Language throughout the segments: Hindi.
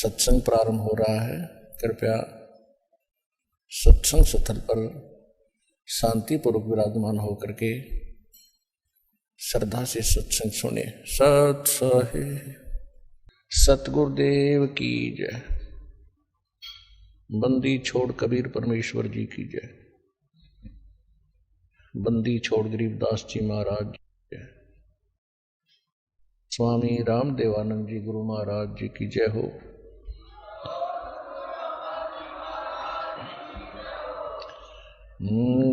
सत्संग प्रारंभ हो रहा है। कृपया सत्संग स्थल पर शांतिपूर्वक विराजमान होकर के श्रद्धा से सत्संग सुने। सत सहे सतगुरुदेव की जय। बंदी छोड़ कबीर परमेश्वर जी की जय। बंदी छोड़ गरीबदास जी महाराज जी जय। स्वामी रामदेवानंद जी गुरु महाराज जी की जय हो।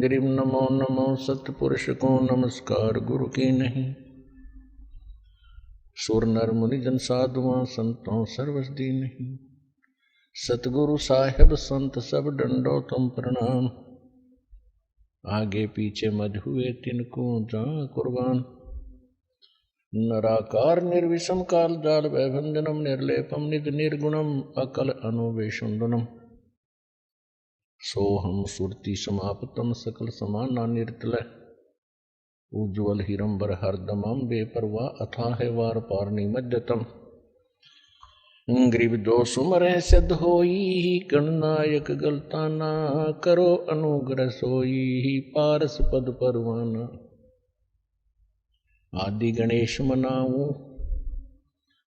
गरीब नमो नमो सतपुरुष को नमस्कार गुरु की नहीं। सुर नर मुनि जन साधुआं संतों सर्वसदी नहीं। सतगुरु साहेब संत सब डंडो तुम प्रणाम। आगे पीछे मज हुए तिनको जा कुर्बान। नराकार निर्विषम काल जाल वैभंजनम निर्लेपम निज निर्गुणम अकल अनुवेशुंदनम। सोहम सुरति समापतम सकल समाना निर्तलय। उज्ज्वल हिरंबर हरदमम बेपरवा अथाह वार पार निमज्जतम। ग्रीव जो सुमर सिद्ध होई गणनायक गलताना। करो अनुग्रह सोई पारस पद परवाना। आदि गणेश मनाऊं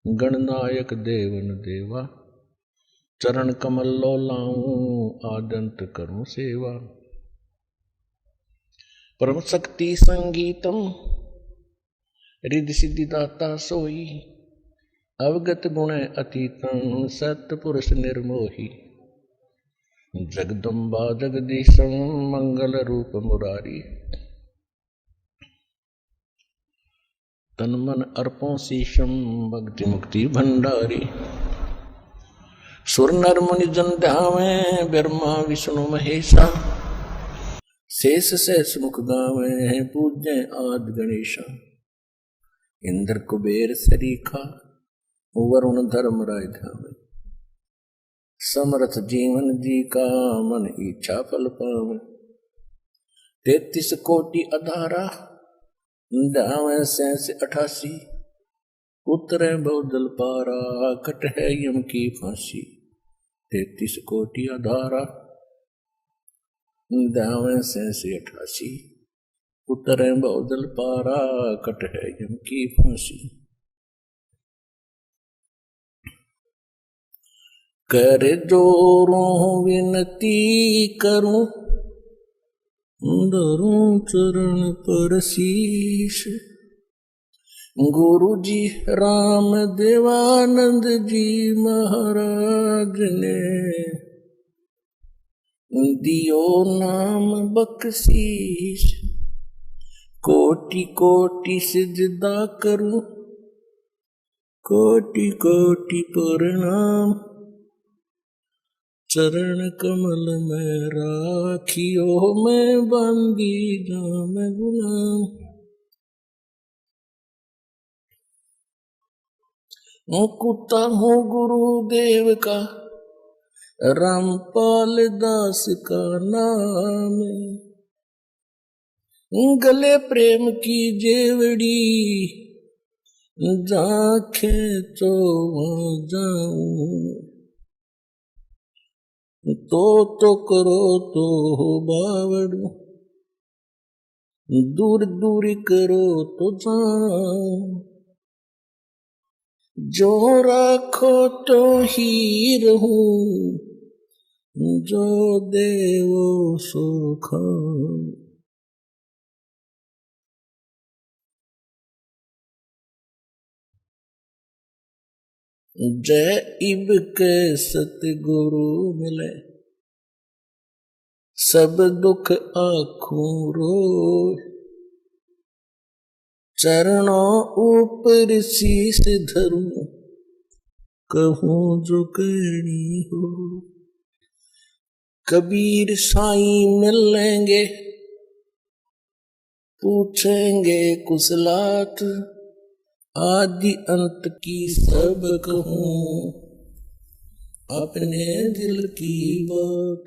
गणनायक देवन देवा। चरण कमल लो लाऊं आदंत करूं सेवा। परम शक्ति संगीतम रिद्धि सिद्धि दाता सोई। अवगत गुण अतीतं सत्पुरुष निर्मोही। जगदम्बा जगदीशं मंगल रूप मुरारी। तन मन अर्पों शीशम भक्ति मुक्ति भंडारी। सुर नर मुनि जन ध्यावे ब्रह्मा विष्णु महेशा। शेष सहस मुख गावे पूज्य आदि गणेशा। इंद्र कुबेर सरीखा वरुण धर्म राय धावे। समर्थ जीवन जी का मन इच्छा फल पावे। 33 कोटि अधारा दावे 88। उतरे बहुदल पारा कट है यम की फांसी। 33 कोटि अधारा दावे 88। उतरे बहुदल पारा कट है यम की फांसी। कर जोरों विनती करूं धरूं चरण पर शीश। गुरु जी राम देवानंद जी महाराज ने दियो नाम बख्शीश। कोटि कोटि सिजदा करूं कोटि कोटि प्रणाम। चरण कमल में राखियो मैं बांधी जाम गुलाम। कुत्ता हूँ गुरुदेव का रामपाल दास का नाम। गले प्रेम की जेवड़ी जाखे तो जाऊं। तो करो तो बावड़ू दूर दूर करो तो जाऊं। जो राखो तो ही रहूं जो देवो सो खाऊं। जय इब के सतगुरु मिले सब दुख आखूं रोए। चरणों ऊपर शीश धरूं कहूं जो कहनी हो। कबीर साईं मिलेंगे पूछेंगे कुशलात। आदि अंत की सब कहूं अपने दिल की बात।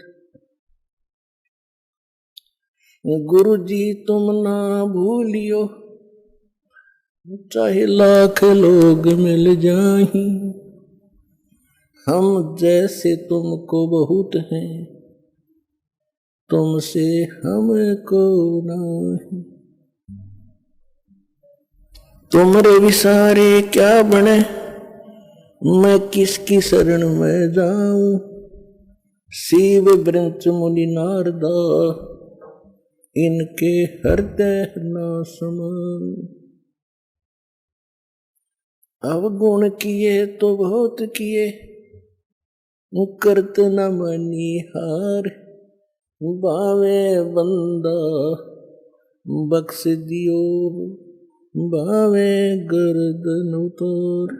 गुरु जी तुम ना भूलियो चाहे लाख लोग मिल जाहीं। हम जैसे तुमको बहुत हैं, तुमसे हमको नहीं। तुमरे विसारे क्या बने, मैं किसकी शरण में जाऊं। शिव वृंच मुनि नारदा, इनके हृदय न समान। अवगुण किए तो बहुत किए, करत न मनिहार। बावे बंदा बख्श दियो, बावे गर्दन उतार।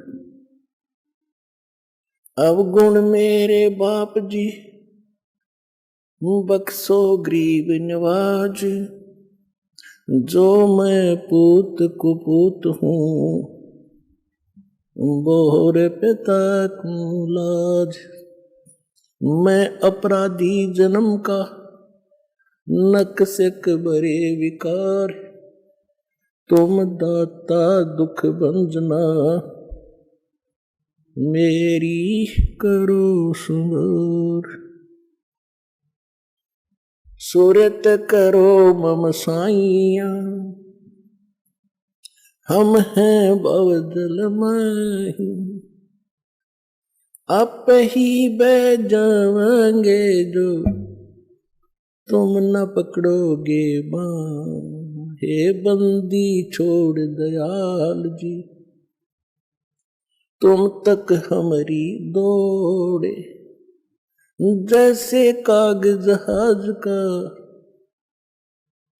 अवगुण मेरे बाप जी, बख्शो गरीब नवाज। जो मैं पूत कुपूत हूँ, बोर पिता को लाज। मैं अपराधी जन्म का, नक्शक बरे विकार। तुम दाता दुख भंजना, मेरी करो सुमर। सुरत करो मम साइया, हम हैं भवजल माही। आप ही बह जाएंगे जो, तुम न पकड़ोगे बाँ। हे बंदी छोड़ दयाल जी, तुम तक हमारी दौड़े। जैसे कागज जहाज का,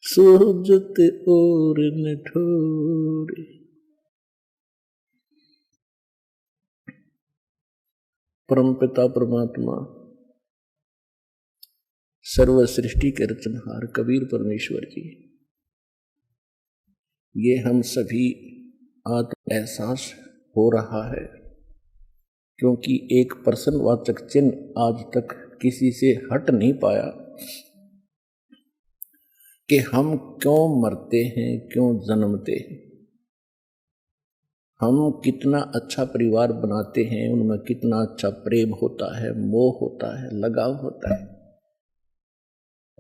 सोजत और न ठोरे। परमपिता परमात्मा, सर्व सृष्टि के रचनहार कबीर परमेश्वर जी, ये हम सभी आत्म एहसास हो रहा है, क्योंकि एक प्रश्नवाचक चिन्ह आज तक किसी से हट नहीं पाया कि हम क्यों मरते हैं, क्यों जन्मते हैं। हम कितना अच्छा परिवार बनाते हैं, उनमें कितना अच्छा प्रेम होता है, मोह होता है, लगाव होता है,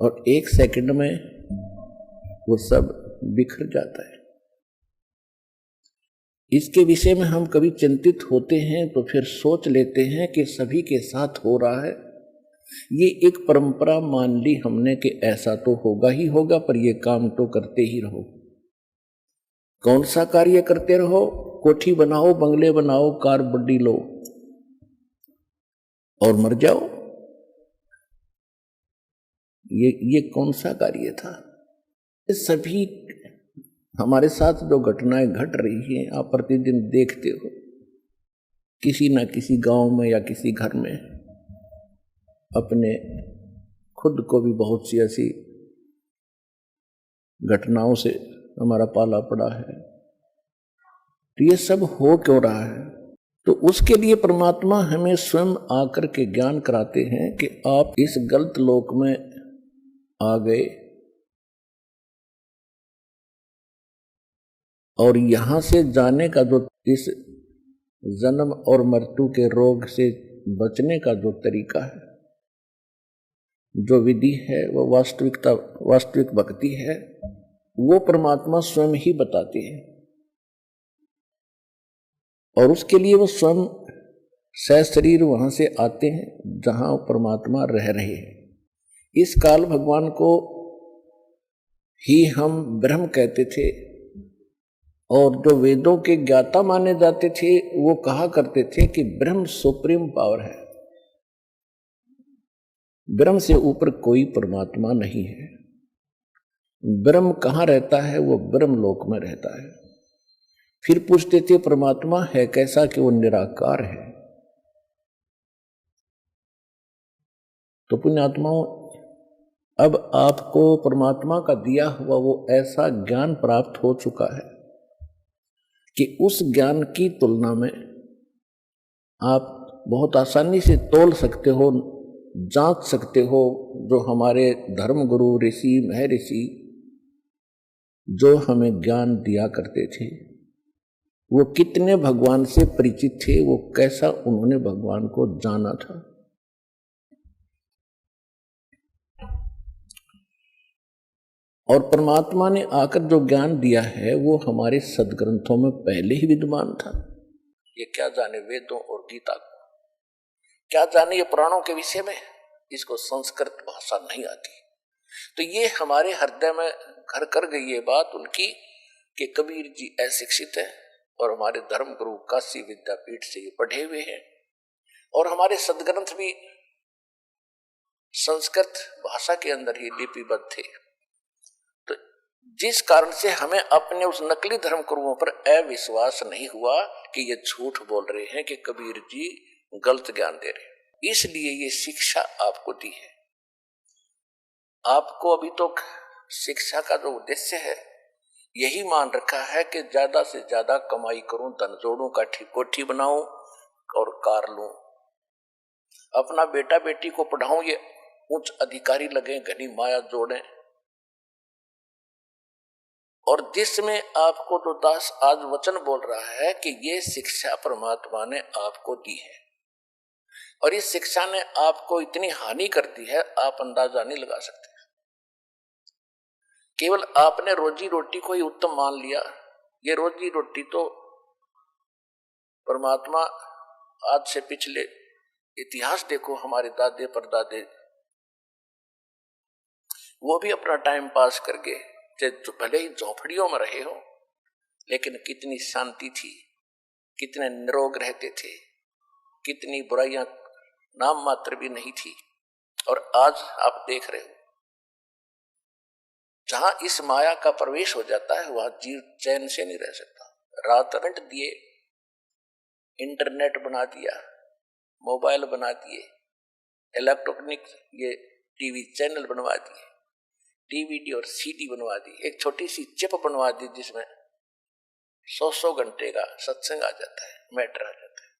और एक सेकंड में वो सब बिखर जाता है। इसके विषय में हम कभी चिंतित होते हैं तो फिर सोच लेते हैं कि सभी के साथ हो रहा है। ये एक परंपरा मान ली हमने कि ऐसा तो होगा ही होगा, पर ये काम तो करते ही रहो। कौन सा कार्य करते रहो? कोठी बनाओ, बंगले बनाओ, कार बड्डी लो और मर जाओ। ये कौन सा कार्य था? ये सभी हमारे साथ जो घटनाएं घट रही हैं, आप प्रतिदिन देखते हो, किसी ना किसी गांव में या किसी घर में अपने खुद को भी बहुत सी ऐसी घटनाओं से हमारा पाला पड़ा है। तो ये सब हो क्यों रहा है? तो उसके लिए परमात्मा हमें स्वयं आकर के ज्ञान कराते हैं कि आप इस गलत लोक में आ गए और यहां से जाने का जो, इस जन्म और मृत्यु के रोग से बचने का जो तरीका है, जो विधि है, वो वास्तविक भक्ति है, वो परमात्मा स्वयं ही बताते हैं। और उसके लिए वो स्वयं सशरीर वहां से आते हैं जहां परमात्मा रह रहे हैं। इस काल भगवान को ही हम ब्रह्म कहते थे, और जो वेदों के ज्ञाता माने जाते थे वो कहा करते थे कि ब्रह्म सुप्रीम पावर है, ब्रह्म से ऊपर कोई परमात्मा नहीं है। ब्रह्म कहाँ रहता है? वो ब्रह्म लोक में रहता है। फिर पूछते थे परमात्मा है कैसा? कि वो निराकार है। तो पुण्यात्माओं, अब आपको परमात्मा का दिया हुआ वो ऐसा ज्ञान प्राप्त हो चुका है कि उस ज्ञान की तुलना में आप बहुत आसानी से तोल सकते हो, जांच सकते हो। जो हमारे धर्म गुरु ऋषि महर्षि जो हमें ज्ञान दिया करते थे, वो कितने भगवान से परिचित थे, वो कैसा उन्होंने भगवान को जाना था। और परमात्मा ने आकर जो ज्ञान दिया है वो हमारे सदग्रंथों में पहले ही विद्यमान था। ये क्या जाने वेदों और गीता को, क्या जाने ये पुराणों के विषय में, इसको संस्कृत भाषा नहीं आती। तो ये हमारे हृदय में घर कर गई ये बात उनकी कि कबीर जी अशिक्षित है और हमारे धर्म गुरु काशी विद्यापीठ से ये पढ़े हुए हैं और हमारे सदग्रंथ भी संस्कृत भाषा के अंदर ही लिपिबद्ध थे। तो जिस कारण से हमें अपने उस नकली धर्म गुरुओं पर अविश्वास नहीं हुआ कि ये झूठ बोल रहे हैं कि कबीर जी गलत ज्ञान दे रहे हैं, इसलिए ये शिक्षा आपको दी है। आपको अभी तो शिक्षा का जो उद्देश्य है यही मान रखा है कि ज्यादा से ज्यादा कमाई करूं, धन जोड़ूं, कोठी बनाऊं और कार लूं, अपना बेटा बेटी को पढ़ाऊं, ये उच्च अधिकारी लगे, घनी माया जोड़ें। और जिसमें आपको तो दास आज वचन बोल रहा है कि ये शिक्षा परमात्मा ने आपको दी है और इस शिक्षा ने आपको इतनी हानि कर दी है आप अंदाजा नहीं लगा सकते। केवल आपने रोजी रोटी को ही उत्तम मान लिया। ये रोजी रोटी तो परमात्मा आज से पिछले इतिहास देखो, हमारे दादे परदादे वो भी अपना टाइम पास करके भले ही झोपड़ियों में रहे हो लेकिन कितनी शांति थी, कितने निरोग रहते थे, कितनी बुराइयां नाम मात्र भी नहीं थी। और आज आप देख रहे हो जहां इस माया का प्रवेश हो जाता है वहां जीव चैन से नहीं रह सकता। रात रंट दिए, इंटरनेट बना दिया, मोबाइल बना दिए, इलेक्ट्रॉनिक ये टीवी चैनल बनवा दिए, डीवीडी और सीडी बनवा दी, एक छोटी सी चिप बनवा दी जिसमें 100 घंटे का सत्संग आ जाता है, मैटर आ जाता है।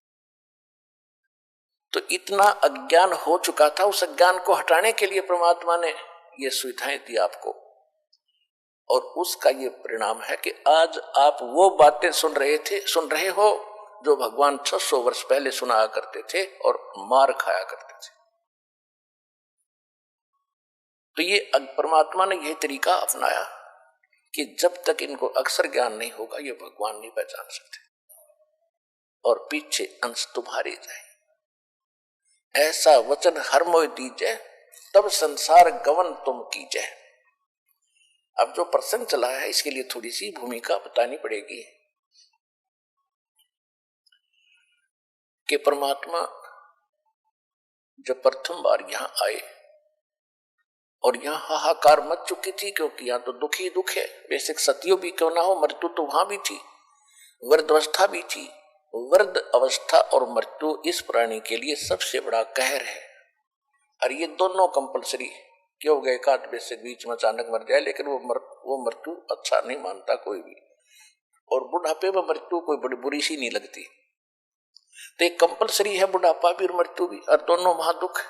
तो इतना अज्ञान हो चुका था, उस अज्ञान को हटाने के लिए परमात्मा ने ये सुविधाएं दी आपको और उसका ये परिणाम है कि आज आप वो बातें सुन रहे हो जो भगवान 600 वर्ष पहले सुनाया करते थे और मार खाया करते थे। तो ये परमात्मा ने यह तरीका अपनाया कि जब तक इनको अक्षर ज्ञान नहीं होगा ये भगवान नहीं पहचान सकते और पीछे अंश तुम्हारे जाए। ऐसा वचन हर मोय दीजै, तब संसार गवन तुम कीजै। अब जो प्रसंग चला है इसके लिए थोड़ी सी भूमिका बतानी पड़ेगी कि परमात्मा जब प्रथम बार यहां आए और यहां हाहाकार मच चुकी थी, क्योंकि यहां तो दुख ही दुख है। बेशक सतियों भी क्यों ना हो, मृत्यु तो वहां भी थी, वृद्धावस्था भी थी। वृद्ध अवस्था और मृत्यु इस प्राणी के लिए सबसे बड़ा कहर है और ये दोनों कंपलसरी क्यों गए का बेशक बीच में अचानक मर जाए, लेकिन वो मृत्यु अच्छा नहीं मानता कोई भी, और बुढ़ापे में मृत्यु कोई बड़ी बुरी सी नहीं लगती। तो एक कंपलसरी है बुढ़ापा भी और मृत्यु भी, और दोनों महादुख।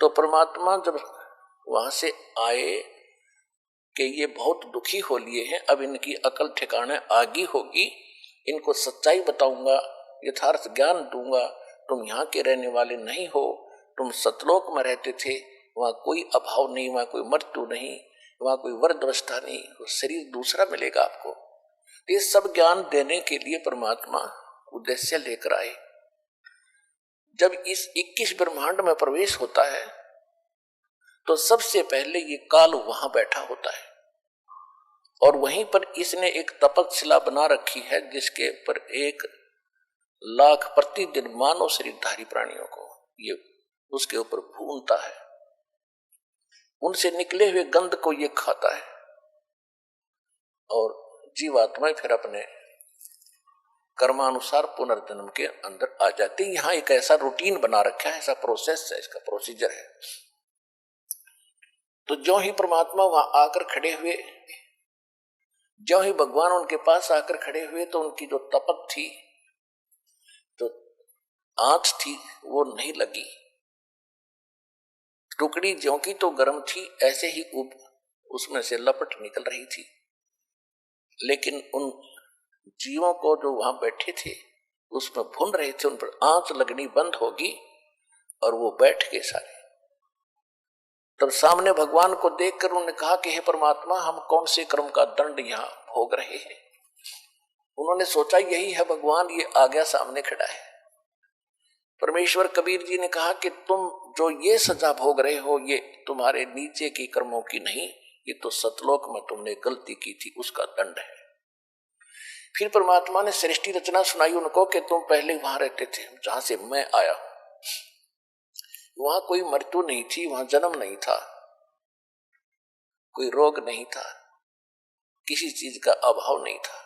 तो परमात्मा जब वहां से आए कि ये बहुत दुखी हो लिए हैं, अब इनकी अकल ठिकाने आगी होगी, इनको सच्चाई बताऊंगा, यथार्थ ज्ञान दूंगा। तुम यहाँ के रहने वाले नहीं हो, तुम सतलोक में रहते थे, वहां कोई अभाव नहीं, वहां कोई मृत्यु नहीं, वहां कोई वृद्धावस्था नहीं, वो शरीर दूसरा मिलेगा आपको। ये सब ज्ञान देने के लिए परमात्मा उद्देश्य लेकर आए। जब इस 21 ब्रह्मांड में प्रवेश होता है तो सबसे पहले ये काल वहां बैठा होता है और वहीं पर इसने एक तपस्या बना रखी है जिसके पर 1 लाख प्रतिदिन मानव शरीरधारी प्राणियों को ये उसके ऊपर भूनता है, उनसे निकले हुए गंध को ये खाता है और जीवात्माएं फिर अपने कर्मानुसार पुनर्जन्म के अंदर आ जाती। यहां एक ऐसा रूटीन बना रखा है, ऐसा प्रोसेस है, इसका प्रोसीजर है। तो जो ही परमात्मा वहां आकर खड़े हुए, जो ही भगवान उनके पास आकर खड़े हुए, तो उनकी जो तपत थी, जो आंच थी, वो नहीं लगी। टुकड़ी ज्यों की तो गर्म थी, ऐसे ही उसमें से लपट निकल रही थी, लेकिन उन जीवों को जो वहां बैठे थे उसमें भुन रहे थे, उन पर आंच लगनी बंद होगी और वो बैठ गए सारे। तब सामने भगवान को देखकर उन्होंने कहा कि हे परमात्मा, हम कौन से कर्म का दंड यहाँ भोग रहे हैं। उन्होंने सोचा यही है भगवान, ये आ गया सामने खड़ा है। परमेश्वर कबीर जी ने कहा कि तुम जो ये सजा भोग रहे हो ये तुम्हारे नीचे की कर्मों की नहीं, ये तो सतलोक में तुमने गलती की थी उसका दंड है। फिर परमात्मा ने सृष्टि रचना सुनाई उनको कि तुम पहले वहां रहते थे जहां से मैं आया हूं, वहां कोई मृत्यु नहीं थी, वहां जन्म नहीं था, कोई रोग नहीं था, किसी चीज का अभाव नहीं था,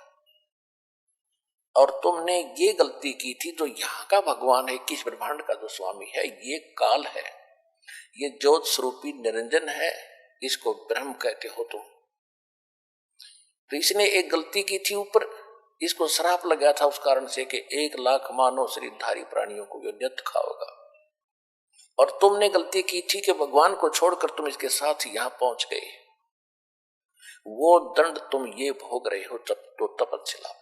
और तुमने ये गलती की थी। जो यहाँ का भगवान है, किस ब्रह्मांड का जो स्वामी है, ये काल है, ये ज्योत स्वरूपी निरंजन है, इसको ब्रह्म कहते हो तुम। तो इसने एक गलती की थी ऊपर, इसको श्राप लगा था उस कारण से कि 1,00,000 मानव शरीरधारी प्राणियों को ये नित्य खाओगा। और तुमने गलती की थी कि भगवान को छोड़कर तुम इसके साथ यहां पहुंच गए। वो दंड तुम ये भोग रहे हो जब तो तपस्या,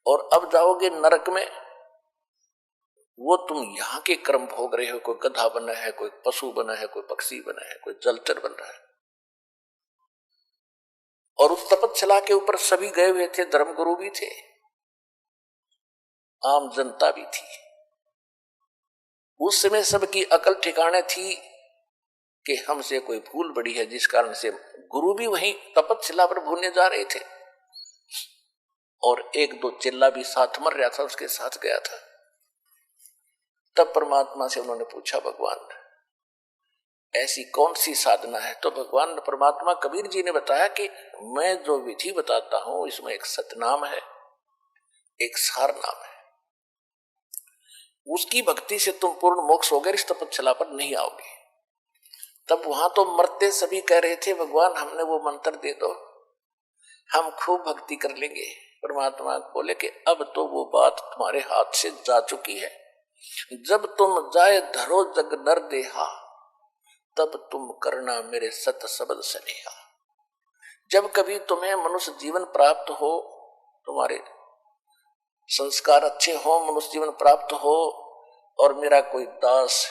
और अब जाओगे नरक में, वो तुम यहाँ के कर्म भोग रहे हो। कोई गधा बना है, कोई पशु बना है, कोई पक्षी बना है, कोई जलचर बन रहा है। और उस तपस्या के ऊपर सभी गए हुए थे, धर्मगुरु भी थे, आम जनता भी थी। उस समय सबकी अकल ठिकाने थी कि हमसे कोई भूल बड़ी है, जिस कारण से गुरु भी वहीं तपस्या पर भूलने जा रहे थे, और 1-2 चिल्ला भी साथ मर रहा था, उसके साथ गया था। तब परमात्मा से उन्होंने पूछा, भगवान ऐसी कौन सी साधना है? तो भगवान परमात्मा कबीर जी ने बताया कि मैं जो विधि बताता हूं इसमें एक सतनाम है, एक सार नाम है, उसकी भक्ति से तुम पूर्ण मोक्ष होगे, इस तपस्या पर नहीं आओगे। तब वहां तो मरते सभी कह रहे थे, भगवान हमने वो मंत्र दे दो, हम खूब भक्ति कर लेंगे। परमात्मा बोले कि अब तो वो बात तुम्हारे हाथ से जा चुकी है। जब तुम जाए धरो जग नर देहा, तब तुम करना मेरे सत शब्द स्नेहा। जब कभी तुम्हें मनुष्य जीवन प्राप्त हो, तुम्हारे संस्कार अच्छे हो, मनुष्य जीवन प्राप्त हो, और मेरा कोई दास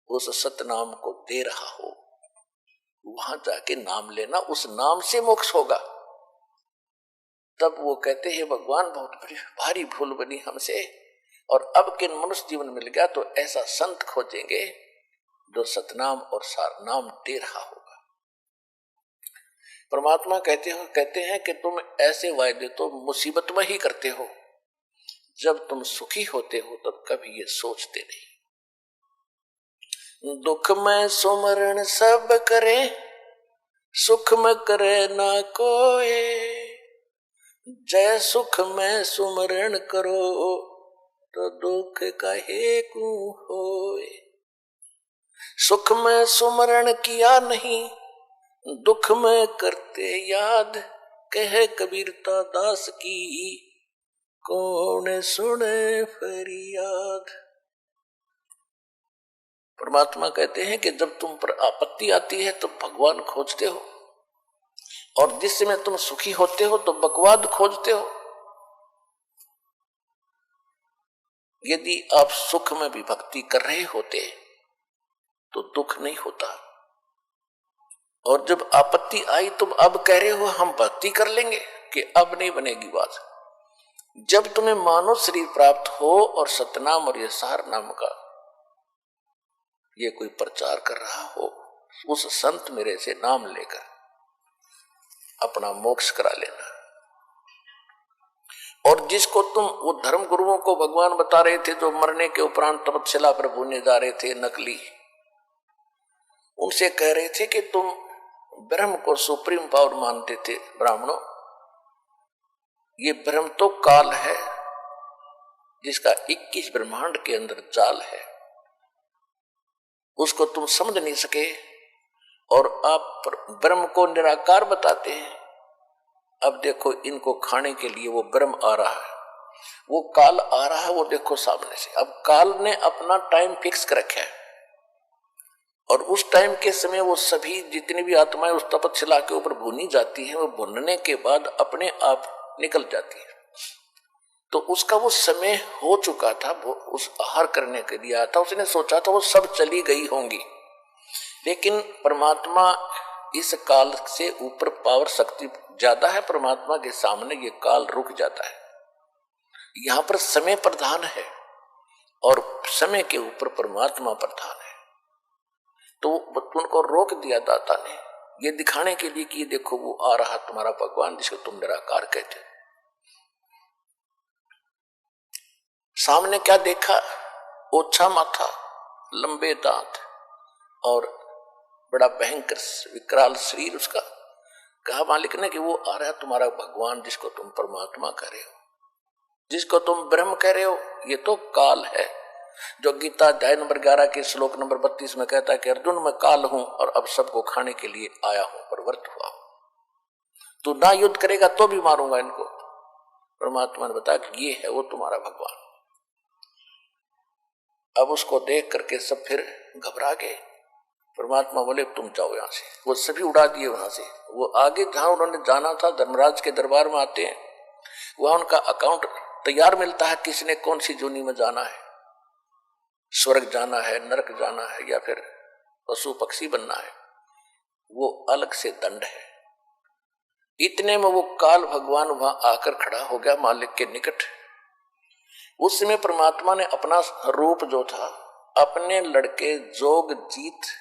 उस सतनाम को दे रहा हो, वहां जाके नाम लेना, उस नाम से मोक्ष होगा। तब वो कहते हैं, भगवान बहुत बड़ी भारी भूल बनी हमसे, और अब के मनुष्य जीवन मिल गया तो ऐसा संत खोजेंगे जो सतनाम और सारनाम दे रहा होगा। परमात्मा कहते हैं कि तुम ऐसे वायदे तो मुसीबत में ही करते हो, जब तुम सुखी होते हो तब कभी ये सोचते नहीं। दुख में सुमरण सब करे, सुख में करे ना कोई, जय सुख में सुमरण करो, तो दुख काहे को होए। सुख में सुमरण किया नहीं, दुख में करते याद, कहे कबीरता दास की, कौन सुने फरियाद। परमात्मा कहते हैं कि जब तुम पर आपत्ति आती है तो भगवान खोजते हो, और जिस समय तुम सुखी होते हो तो बकवाद खोजते हो। यदि आप सुख में भी भक्ति कर रहे होते तो दुख नहीं होता, और जब आपत्ति आई तुम अब कह रहे हो हम भक्ति कर लेंगे, कि अब नहीं बनेगी बात। जब तुम्हें मानव शरीर प्राप्त हो और सतनाम और ये सार नाम का ये कोई प्रचार कर रहा हो, उस संत मेरे से नाम लेकर अपना मोक्ष करा लेना। और जिसको तुम वो धर्म गुरुओं को भगवान बता रहे थे जो मरने के उपरांत तपस्या पर भूलने जा रहे थे, नकली, उनसे कह रहे थे कि तुम ब्रह्म को सुप्रीम पावर मानते थे। ब्राह्मणों, ये ब्रह्म तो काल है जिसका 21 ब्रह्मांड के अंदर जाल है, उसको तुम समझ नहीं सके, और आप ब्रह्म को निराकार बताते हैं। अब देखो इनको खाने के लिए वो ब्रह्म आ रहा है, वो काल आ रहा है, वो देखो सामने से। अब काल ने अपना टाइम फिक्स कर रखा है, और उस टाइम के समय वो सभी जितनी भी आत्माएं उस तपस्या के ऊपर भुनी जाती हैं, वो भुनने के बाद अपने आप निकल जाती है। तो उसका वो समय हो चुका था, वो उस आहार करने के लिए आया था, उसने सोचा था वो सब चली गई होंगी, लेकिन परमात्मा इस काल से ऊपर पावर शक्ति ज्यादा है, परमात्मा के सामने ये काल रुक जाता है। यहां पर समय प्रधान है और समय के ऊपर परमात्मा प्रधान है। तो उनको रोक दिया दाता ने, ये दिखाने के लिए कि देखो वो आ रहा तुम्हारा भगवान जिसको तुम निराकार कहते। सामने क्या देखा? ओछा माथा, लंबे दांत और बड़ा भयंकर विकराल शरीर उसका। कहा मालिक ने कि वो आ रहा है तुम्हारा भगवान जिसको तुम परमात्मा कह रहे हो, जिसको तुम ब्रह्म कह रहे हो, ये तो काल है। जो गीता अध्याय नंबर 11 के श्लोक नंबर 32 में कहता है कि अर्जुन मैं काल हूं और अब सबको खाने के लिए आया हूं, प्रवृत्त हुआ हूं। तू ना युद्ध करेगा तो भी मारूंगा इनको। परमात्मा ने बताया कि ये है वो तुम्हारा भगवान। अब उसको देख करके सब फिर घबरा गए। परमात्मा बोले तुम जाओ यहां से। वो सभी उड़ा दिए वहां से। वो आगे जहां उन्होंने जाना था, धर्मराज के दरबार में आते हैं, वहां उनका अकाउंट तैयार मिलता है, किसने कौन सी जूनी में जाना है, स्वर्ग जाना है, नरक जाना है या फिर पशु पक्षी बनना है, वो अलग से दंड है। इतने में वो काल भगवान वहां आकर खड़ा हो गया मालिक के निकट। उस समय परमात्मा ने अपना रूप जो था, अपने लड़के जोगजीत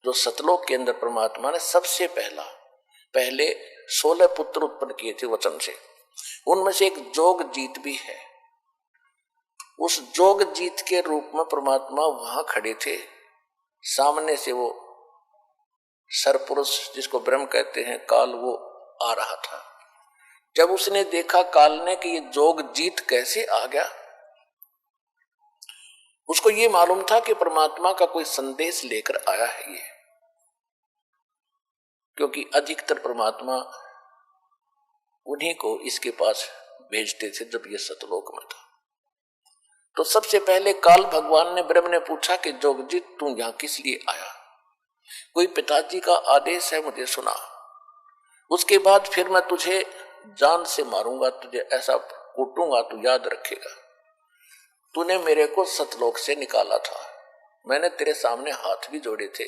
जो सतलोक के अंदर परमात्मा ने सबसे पहले 16 पुत्र उत्पन्न किए थे वचन से, उनमें से एक जोगजीत भी है। उस जोगजीत के रूप में परमात्मा वहां खड़े थे। सामने से वो सरपुरुष जिसको ब्रह्म कहते हैं काल, वो आ रहा था। जब उसने देखा काल ने कि ये जोगजीत कैसे आ गया, उसको ये मालूम था कि परमात्मा का कोई संदेश लेकर आया है ये, क्योंकि अधिकतर परमात्मा उन्हीं को इसके पास भेजते थे जब ये सतलोक में था। तो सबसे पहले काल भगवान ने ब्रह्म ने पूछा कि जोगजीत तू यहां किस लिए आया? कोई पिताजी का आदेश है मुझे सुना, उसके बाद फिर मैं तुझे जान से मारूंगा, तुझे ऐसा कूटूंगा तू याद रखेगा। तूने मेरे को सतलोक से निकाला था, मैंने तेरे सामने हाथ भी जोड़े थे,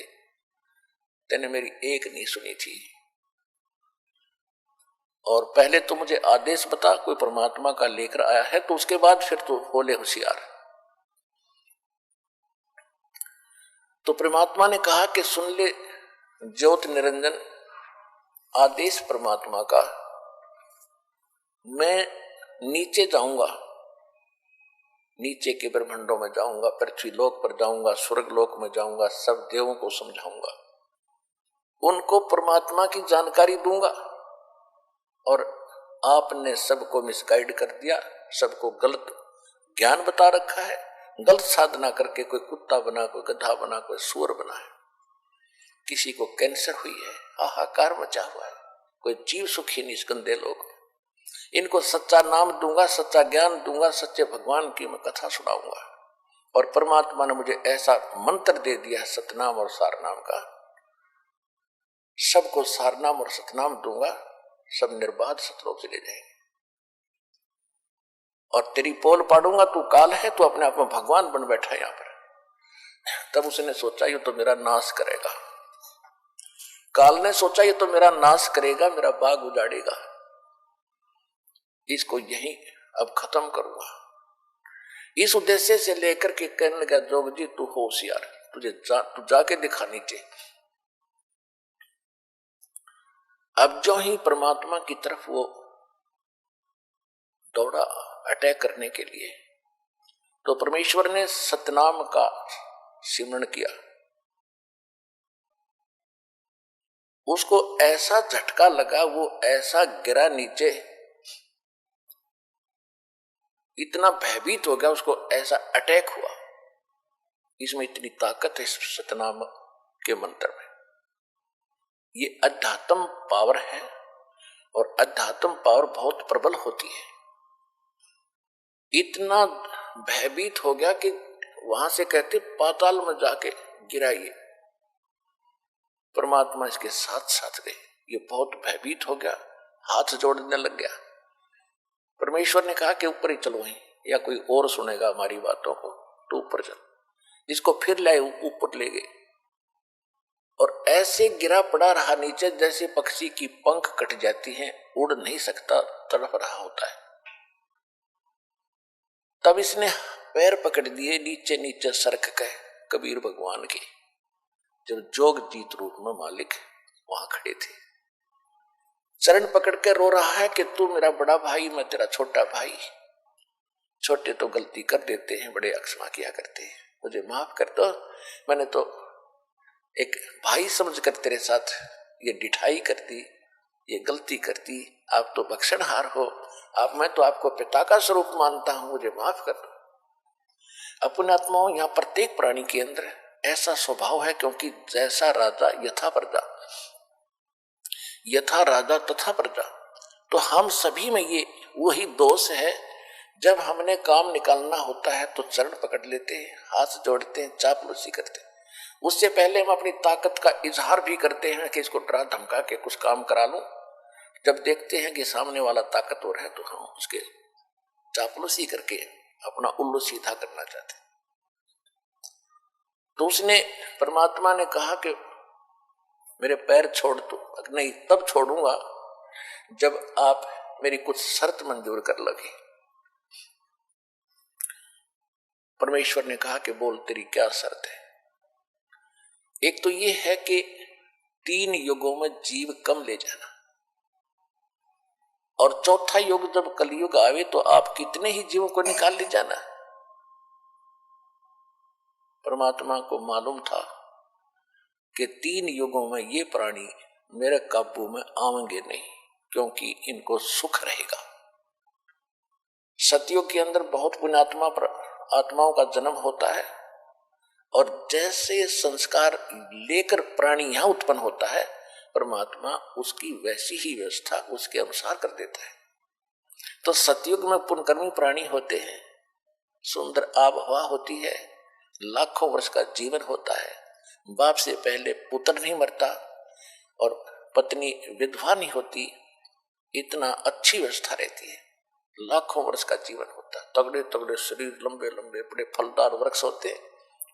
तेने मेरी एक नहीं सुनी थी। और पहले तो मुझे आदेश बता कोई परमात्मा का लेकर आया है, तो उसके बाद फिर तो हो ले होशियार। तो परमात्मा ने कहा कि सुन ले ज्योत निरंजन, आदेश परमात्मा का, मैं नीचे जाऊंगा, नीचे के ब्रह्मांडों में जाऊंगा, पृथ्वी लोक पर जाऊंगा, स्वर्ग लोक में जाऊंगा, सब देवों को समझाऊंगा, उनको परमात्मा की जानकारी दूंगा। और आपने सबको मिसगाइड कर दिया, सबको गलत ज्ञान बता रखा है, गलत साधना करके कोई कुत्ता बना, कोई गधा बना, कोई सूअर बना है, किसी को कैंसर हुई है, हाहाकार मचा हुआ है, कोई जीव सुखी नहीं इस गंदे लोग। इनको सच्चा नाम दूंगा, सच्चा ज्ञान दूंगा, सच्चे भगवान की मैं कथा सुनाऊंगा। और परमात्मा ने मुझे ऐसा मंत्र दे दिया सतनाम और सारनाम का, सबको सारनाम और सतनाम दूंगा, सब निर्बाध सतलोक चले जाएंगे। और तेरी पोल पाड़ूंगा, तू काल है, तू अपने आप में भगवान बन बैठा यहां पर। तब उसने सोचा ये तो मेरा नाश करेगा, काल ने सोचा ये तो मेरा नाश करेगा, मेरा बाग उजाड़ेगा, इसको यहीं अब खत्म करूंगा। इस उद्देश्य से लेकर के कहने लगा जोगजी तू होशियार, तू जाके दिखा नीचे। अब जो ही परमात्मा की तरफ वो दौड़ा अटैक करने के लिए, तो परमेश्वर ने सतनाम का सिमरण किया। उसको ऐसा झटका लगा, वो ऐसा गिरा नीचे, इतना भयभीत हो गया, उसको ऐसा अटैक हुआ। इसमें इतनी ताकत है सतनाम के मंत्र में। ये अध्यात्म पावर है और अध्यात्म पावर बहुत प्रबल होती है। इतना भयभीत हो गया कि वहां से कहते पाताल में जाके गिराइए। परमात्मा इसके साथ साथ गए। ये बहुत भयभीत हो गया, हाथ जोड़ने लग गया, परमेश्वर ने कहा कि ऊपर ही चलो वहीं, या कोई और सुनेगा हमारी बातों को तो ऊपर चल। इसको फिर लाए ऊपर ले गए और ऐसे गिरा पड़ा रहा नीचे जैसे पक्षी की पंख कट जाती हैं, उड़ नहीं सकता, तड़प रहा होता है। तब इसने पैर पकड़ दिए नीचे नीचे सरक गए कबीर भगवान के, जब जोग जीत रूप में मालिक वहां खड़े थे। चरण पकड़ के रो रहा है कि तू मेरा बड़ा भाई, मैं तेरा छोटा भाई। छोटे तो गलती कर देते हैं, बड़े अक्षमा किया करते हैं, मुझे माफ कर दो। मैंने तो एक भाई समझकर तेरे साथ ये डिठाई कर दी, ये गलती कर दी। आप तो बख्शनहार हो, आप, मैं तो आपको पिता का स्वरूप मानता हूं, मुझे माफ कर दो। अपने आत्माओं, यहाँ प्रत्येक प्राणी के अंदर ऐसा स्वभाव है, क्योंकि जैसा राजा यथा प्रजा, यथा राजा तथा प्रजा। तो हम सभी में ये वही दोष है। जब हमने काम निकालना होता है तो चरण पकड़ लेते हैं, हाथ जोड़ते हैं, चापलूसी करते हैं। उससे पहले हम अपनी ताकत का इजहार भी करते हैं कि इसको डरा धमका के कुछ काम करा लूं। जब देखते हैं कि सामने वाला ताकतवर है तो हम उसके चापलूसी करके अपना उल्लू सीधा करना चाहते हैं। तो उसने, परमात्मा ने कहा कि मेरे पैर छोड़ दो। नहीं, तब छोड़ूंगा जब आप मेरी कुछ शर्त मंजूर कर लगे। परमेश्वर ने कहा कि बोल, तेरी क्या शर्त है? एक तो ये है कि 3 युगों में जीव कम ले जाना, और चौथा युग जब कलयुग आवे तो आप कितने ही जीवों को निकाल ले जाना। परमात्मा को मालूम था कि 3 युगों में ये प्राणी मेरे काबू में आवेंगे नहीं, क्योंकि इनको सुख रहेगा। सतयुग के अंदर बहुत पुण्यात्मा आत्माओं का जन्म होता है, और जैसे संस्कार लेकर प्राणी यहां उत्पन्न होता है, परमात्मा उसकी वैसी ही व्यवस्था उसके अनुसार कर देता है। तो सतयुग में पुण्यकर्मी प्राणी होते हैं, सुंदर आबहवा होती है, लाखों वर्ष का जीवन होता है, बाप से पहले पुत्र नहीं मरता और पत्नी विधवा नहीं होती, इतना अच्छी व्यवस्था रहती है, लाखों वर्ष का जीवन होता है, तगड़े तगड़े शरीर, लंबे लंबे बड़े फलदार वृक्ष होते हैं,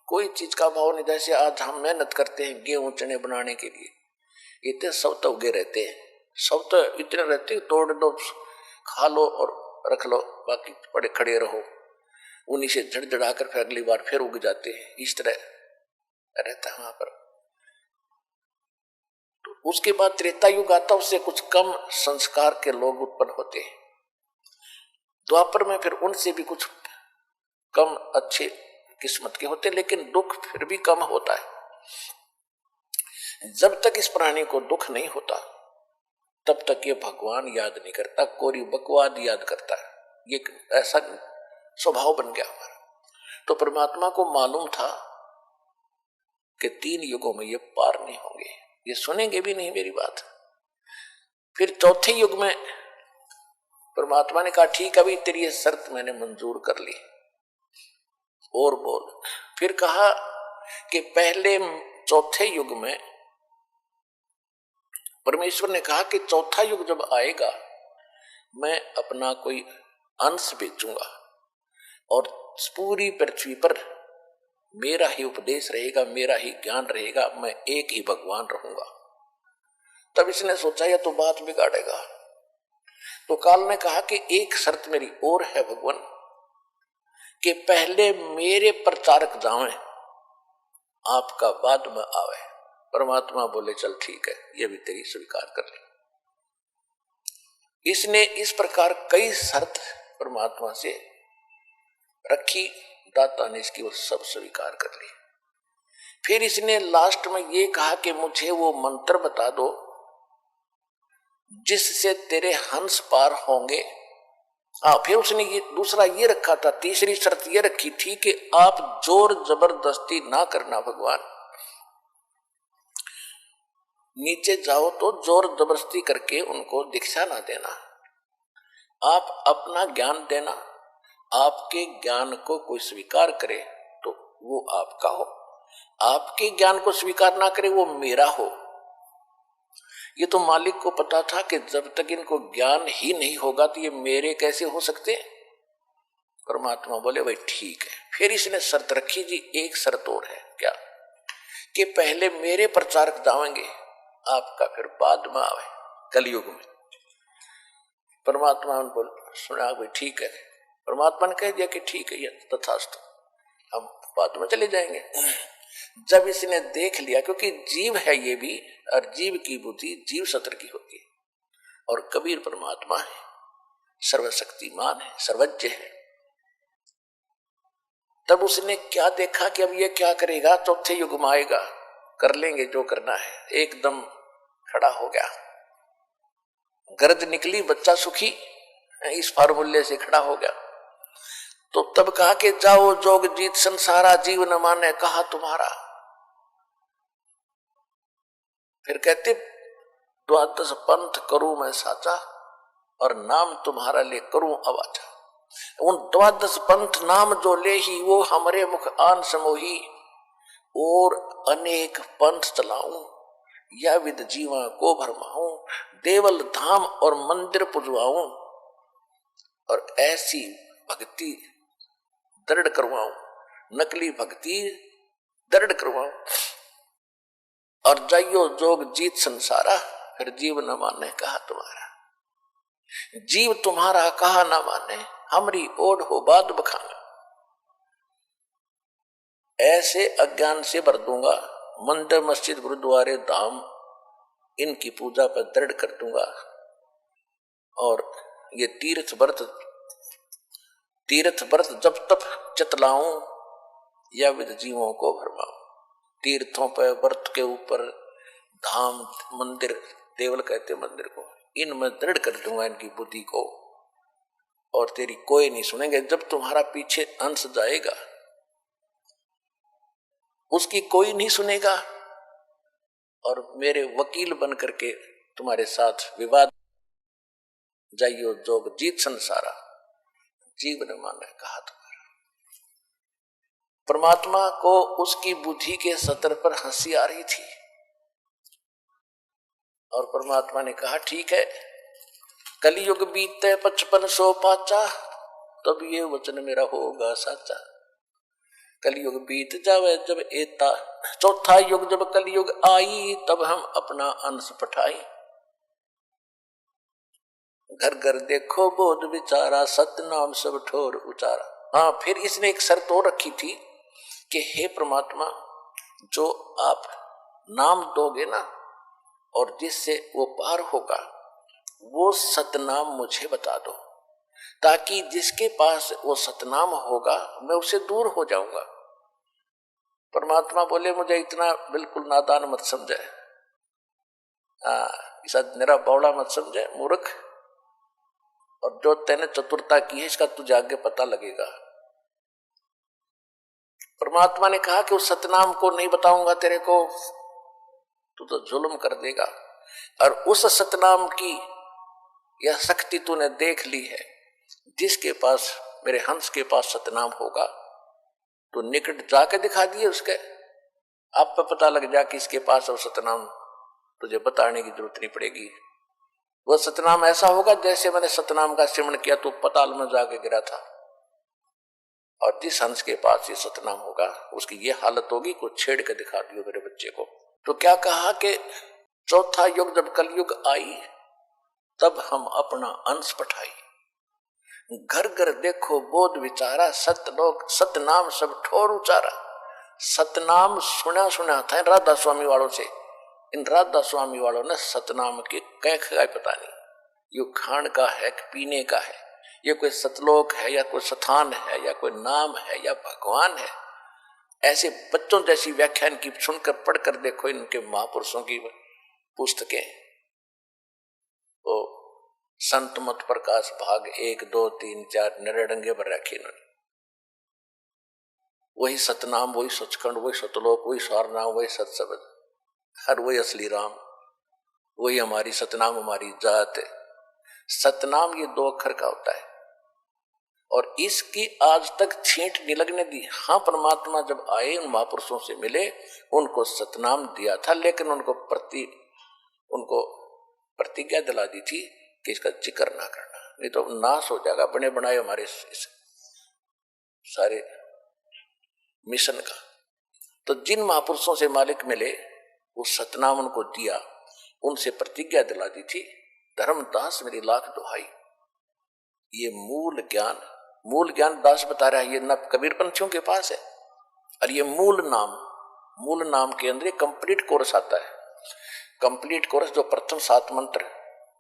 कोई चीज का भाव नहीं। जैसे आज हम मेहनत करते हैं गेहूं चने बनाने के लिए, इतने सब तो उगे रहते हैं, सब तो इतने रहते हैं, तोड़ दो, खा लो और रख लो, बाकी पड़े खड़े रहो, उन्हीं से झड़झड़ा कर फिर अगली बार फिर उग जाते हैं। इस तरह रहता है वहां पर। तो उसके बाद त्रेता युग आता, उससे कुछ कम संस्कार के लोग उत्पन्न होते हैं। द्वापर में फिर उनसे भी कुछ कम अच्छे किस्मत के होते, लेकिन दुख फिर भी कम होता है। जब तक इस प्राणी को दुख नहीं होता तब तक ये भगवान याद नहीं करता, कोरी बकवाद याद करता है। ये ऐसा स्वभाव बन गया हमारा। तो परमात्मा को मालूम था कि 3 युगों में ये पार नहीं होंगे, ये सुनेंगे भी नहीं मेरी बात। फिर चौथे युग में परमात्मा ने कहा ठीक है भाई, तेरी ये शर्त मैंने मंजूर कर ली, और बोल। फिर कहा कि पहले चौथे युग में परमेश्वर ने कहा कि चौथा युग जब आएगा मैं अपना कोई अंश बेचूंगा और पूरी पृथ्वी पर मेरा ही उपदेश रहेगा, मेरा ही ज्ञान रहेगा, मैं एक ही भगवान रहूंगा। तब इसने सोचा यह तो बात बिगाड़ेगा। तो काल ने कहा कि एक शर्त मेरी और है भगवान, कि पहले मेरे प्रचारक जावें, आपका बाद में आवे। परमात्मा बोले चल ठीक है, ये भी तेरी स्वीकार कर ले। इसने इस प्रकार कई शर्त परमात्मा से रखी, दाता ने इसकी वो सब स्वीकार कर ली। फिर इसने लास्ट में ये कहा कि मुझे वो मंत्र बता दो जिससे तेरे हंस पार होंगे। फिर उसने ये दूसरा ये रखा था, तीसरी शर्त ये रखी थी कि आप जोर जबरदस्ती ना करना भगवान, नीचे जाओ तो जोर जबरदस्ती करके उनको दीक्षा ना देना, आप अपना ज्ञान देना। आपके ज्ञान को कोई स्वीकार करे तो वो आपका हो, आपके ज्ञान को स्वीकार ना करे वो मेरा हो। ये तो मालिक को पता था कि जब तक इनको ज्ञान ही नहीं होगा तो ये मेरे कैसे हो सकते। परमात्मा बोले भाई ठीक है। फिर इसने शर्त रखी जी, एक शर्त और है। क्या? कि पहले मेरे प्रचारक जाएंगे, आपका फिर बाद में आवे कलयुग में। परमात्मा ने बोल सुना भाई ठीक है। परमात्मा ने कह दिया कि ठीक है, ये तथास्तु, हम बाद में चले जाएंगे। जब इसने देख लिया, क्योंकि जीव है ये भी, और जीव की बुद्धि जीव सत्र की होती है, और कबीर परमात्मा है, सर्वशक्तिमान है, सर्वज्ञ है। तब उसने क्या देखा कि अब ये क्या करेगा, चौथे युग में आएगा, कर लेंगे जो करना है। एकदम खड़ा हो गया, गरज निकली, बच्चा सुखी, इस फार्मूले से खड़ा हो गया। तो तब कहा कि जाओ जोग जीत संसारा, जीव न माने कहा तुम्हारा। फिर कहते द्वादश पंथ करूं मैं साचा, और नाम तुम्हारा ले करूं अवाचा। उन द्वादश पंथ नाम जो ले ही, वो हमरे मुख आन समोही, और अनेक पंथ चलाऊं, या विद जीवा को भरमाऊं, देवल धाम और मंदिर पुजवाऊं, और ऐसी भक्ति दृढ़ करवाऊं, नकली भक्ति दृढ़ करवाऊं, और जाइयो जोग जीत संसारा, फिर जीव न माने कहा तुम्हारा। जीव तुम्हारा कहा न माने, हमरी ओढ़ हो बाद बखाना। ऐसे अज्ञान से भर दूंगा, मंदिर मस्जिद गुरुद्वारे धाम इनकी पूजा पर दृढ़ कर दूंगा, और ये तीर्थ व्रत जब तक चतलाऊं, या विद जीवों को भरमाऊं। तीर्थों पर, व्रत के ऊपर, धाम मंदिर, देवल कहते मंदिर को, इनमें दृढ़ कर दूंगा इनकी बुद्धि को, और तेरी कोई नहीं सुनेंगे। जब तुम्हारा पीछे अंश जाएगा, उसकी कोई नहीं सुनेगा, और मेरे वकील बन करके तुम्हारे साथ विवाद, जाइयो जोग जीत संसारा, जीव न माने कहा तुम्हारा। परमात्मा को उसकी बुद्धि के सतर पर हंसी आ रही थी, और परमात्मा ने कहा ठीक है, कलयुग बीते 5500 पाचा, तब ये वचन मेरा होगा साचा। कलयुग बीत जावे जब एता, चौथा युग जब कलयुग आई, तब हम अपना अंश पठाई। घर घर देखो बोध विचारा, सत्य नाम सब ठोर उचारा। हाँ, फिर इसने एक शर्त और रखी थी कि हे परमात्मा, जो आप नाम दोगे ना, और जिससे वो पार होगा, वो सतनाम मुझे बता दो, ताकि जिसके पास वो सतनाम होगा मैं उससे दूर हो जाऊंगा। परमात्मा बोले मुझे इतना बिल्कुल नादान मत समझे, ऐसा मेरा बौड़ा मत समझे, मूर्ख, और जो तेने चतुरता की है इसका तुझे आगे पता लगेगा। परमात्मा ने कहा कि उस सतनाम को नहीं बताऊंगा तेरे को, तू तो जुल्म कर देगा, और उस सतनाम की यह शक्ति तूने देख ली है। जिसके पास, मेरे हंस के पास सतनाम होगा, तो निकट जाके दिखा दिए उसके, आप पे पता लग जा कि इसके पास और सतनाम, तुझे बताने की जरूरत नहीं पड़ेगी। वह सतनाम ऐसा होगा जैसे मैंने सतनाम का सेवन किया तो पताल में जाके गिरा था, और जिस हंस के पास ये सतनाम होगा उसकी ये हालत होगी, कुछ छेड़ के दिखा दियो मेरे बच्चे को। तो क्या कहा कि चौथा युग जब कलयुग आई, तब हम अपना अंश पठाई। घर घर देखो बोध विचारा, सतलोक सतनाम सब ठोर उचारा। सतनाम सुना सुना था राधा स्वामी वालों से, इन राधा स्वामी वालों ने सतनाम के कह खाए पता नहीं, ये खान का है कि पीने का है, ये कोई सतलोक है या कोई स्थान है या कोई नाम है या भगवान है। ऐसे बच्चों जैसी व्याख्यान की सुनकर पढ़कर देखो इनके महापुरुषों की पुस्तकें। तो संत मत प्रकाश भाग 1, 2, 3, 4 निरडंगे पर रखे इन्होंने। वही सतनाम, वही सचखंड, वही सतलोक, वही सारनाम, वही सत्सबद, हर वही असली राम, वही हमारी सतनाम, हमारी जात है। सतनाम ये 2 अक्षर का होता है, और इसकी आज तक छींट नहीं लगने दी। हाँ, परमात्मा जब आए उन महापुरुषों से मिले, उनको सतनाम दिया था, लेकिन उनको प्रतिज्ञा दिला दी थी कि इसका जिक्र ना करना, नहीं तो नाश हो जाएगा बने बनाए हमारे सारे मिशन का। तो जिन महापुरुषों से मालिक मिले वो सतनाम उनको दिया, उनसे प्रतिज्ञा दिला दी थी, धर्मदास मेरी लाख दुहाई। ये मूल ज्ञान दास बता रहा है, ये न कबीर पंथियों के पास है। और ये मूल नाम के अंदर कंप्लीट कोर्स आता है। कंप्लीट कोर्स जो प्रथम 7 मंत्र,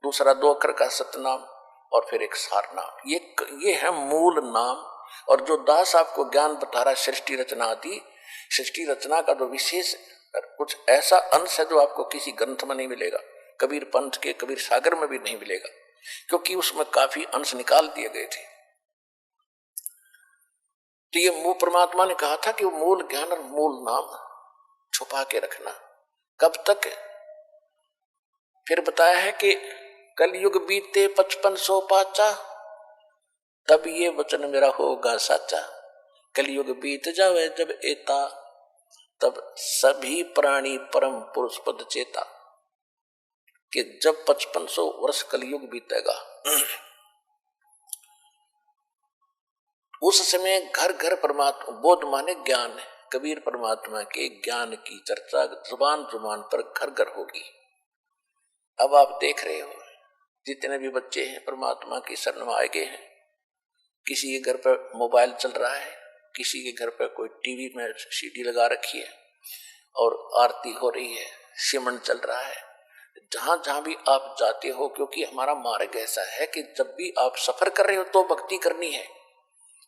दूसरा 2 अक्षर का सतनाम और फिर एक सार नाम, ये है मूल नाम। और जो दास आपको ज्ञान बता रहा है सृष्टि रचना आदि, सृष्टि रचना का जो विशेष कुछ ऐसा अंश है जो आपको किसी ग्रंथ में नहीं मिलेगा, कबीर पंथ के कबीर सागर में भी नहीं मिलेगा, क्योंकि उसमें काफी अंश निकाल दिए गए थे। तो ये मूल परमात्मा ने कहा था कि वो मूल ज्ञान और मूल नाम छुपा के रखना। कब तक? फिर बताया है कि कलयुग बीते 5500 पाचा, तब ये वचन मेरा होगा साचा। कलयुग बीत जावे जब एता, तब सभी प्राणी परम पुरुष पद चेता। कि जब 5500 वर्ष कलयुग बीतेगा, उस समय घर घर परमात्मा, बोध माने ज्ञान, कबीर परमात्मा के ज्ञान की चर्चा जुबान जुबान पर घर घर होगी। अब आप देख रहे हो जितने भी बच्चे हैं परमात्मा की शरण में आए गए हैं, किसी के घर पर मोबाइल चल रहा है, किसी के घर पर कोई टीवी में सीडी लगा रखी है और आरती हो रही है, सिमरन चल रहा है। जहां जहां भी आप जाते हो, क्योंकि हमारा मार्ग ऐसा है कि जब भी आप सफर कर रहे हो तो भक्ति करनी है।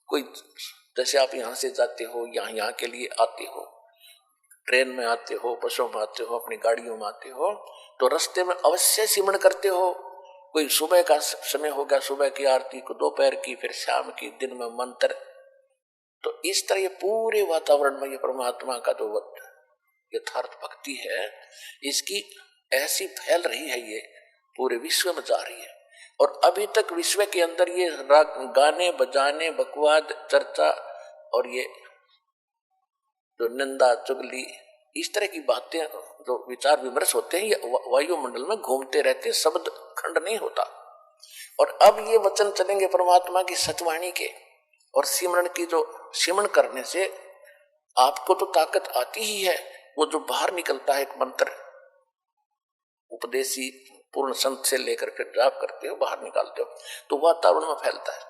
कोई जैसे आप यहाँ से जाते हो, यहाँ के लिए आते हो, ट्रेन में आते हो, बसों में आते हो, अपनी गाड़ियों में आते हो, तो रास्ते में अवश्य सिमरन करते हो। कोई सुबह का समय हो गया, सुबह की आरती को, दोपहर की, फिर शाम की, दिन में मंत्र। तो इस तरह ये पूरे वातावरण में ये परमात्मा का जो यथार्थ भक्ति है, इसकी ऐसी फैल रही है, ये पूरे विश्व में जा रही है। और अभी तक विश्व के अंदर ये गाने बजाने, बकवाद, चर्चा और ये जो निंदा चुगली, इस तरह की बातें, जो विचार विमर्श होते हैं, ये वायुमंडल में घूमते रहते, शब्द खंड नहीं होता। और अब ये वचन चलेंगे परमात्मा की सतवाणी के, और सिमरन की, जो सिमरन करने से आपको तो ताकत आती ही है। वो जो बाहर निकलता है एक मंत्र, उपदेशी पूर्ण संत से लेकर फिर जाप करते हो, बाहर निकालते हो, तो वातावरण में फैलता है।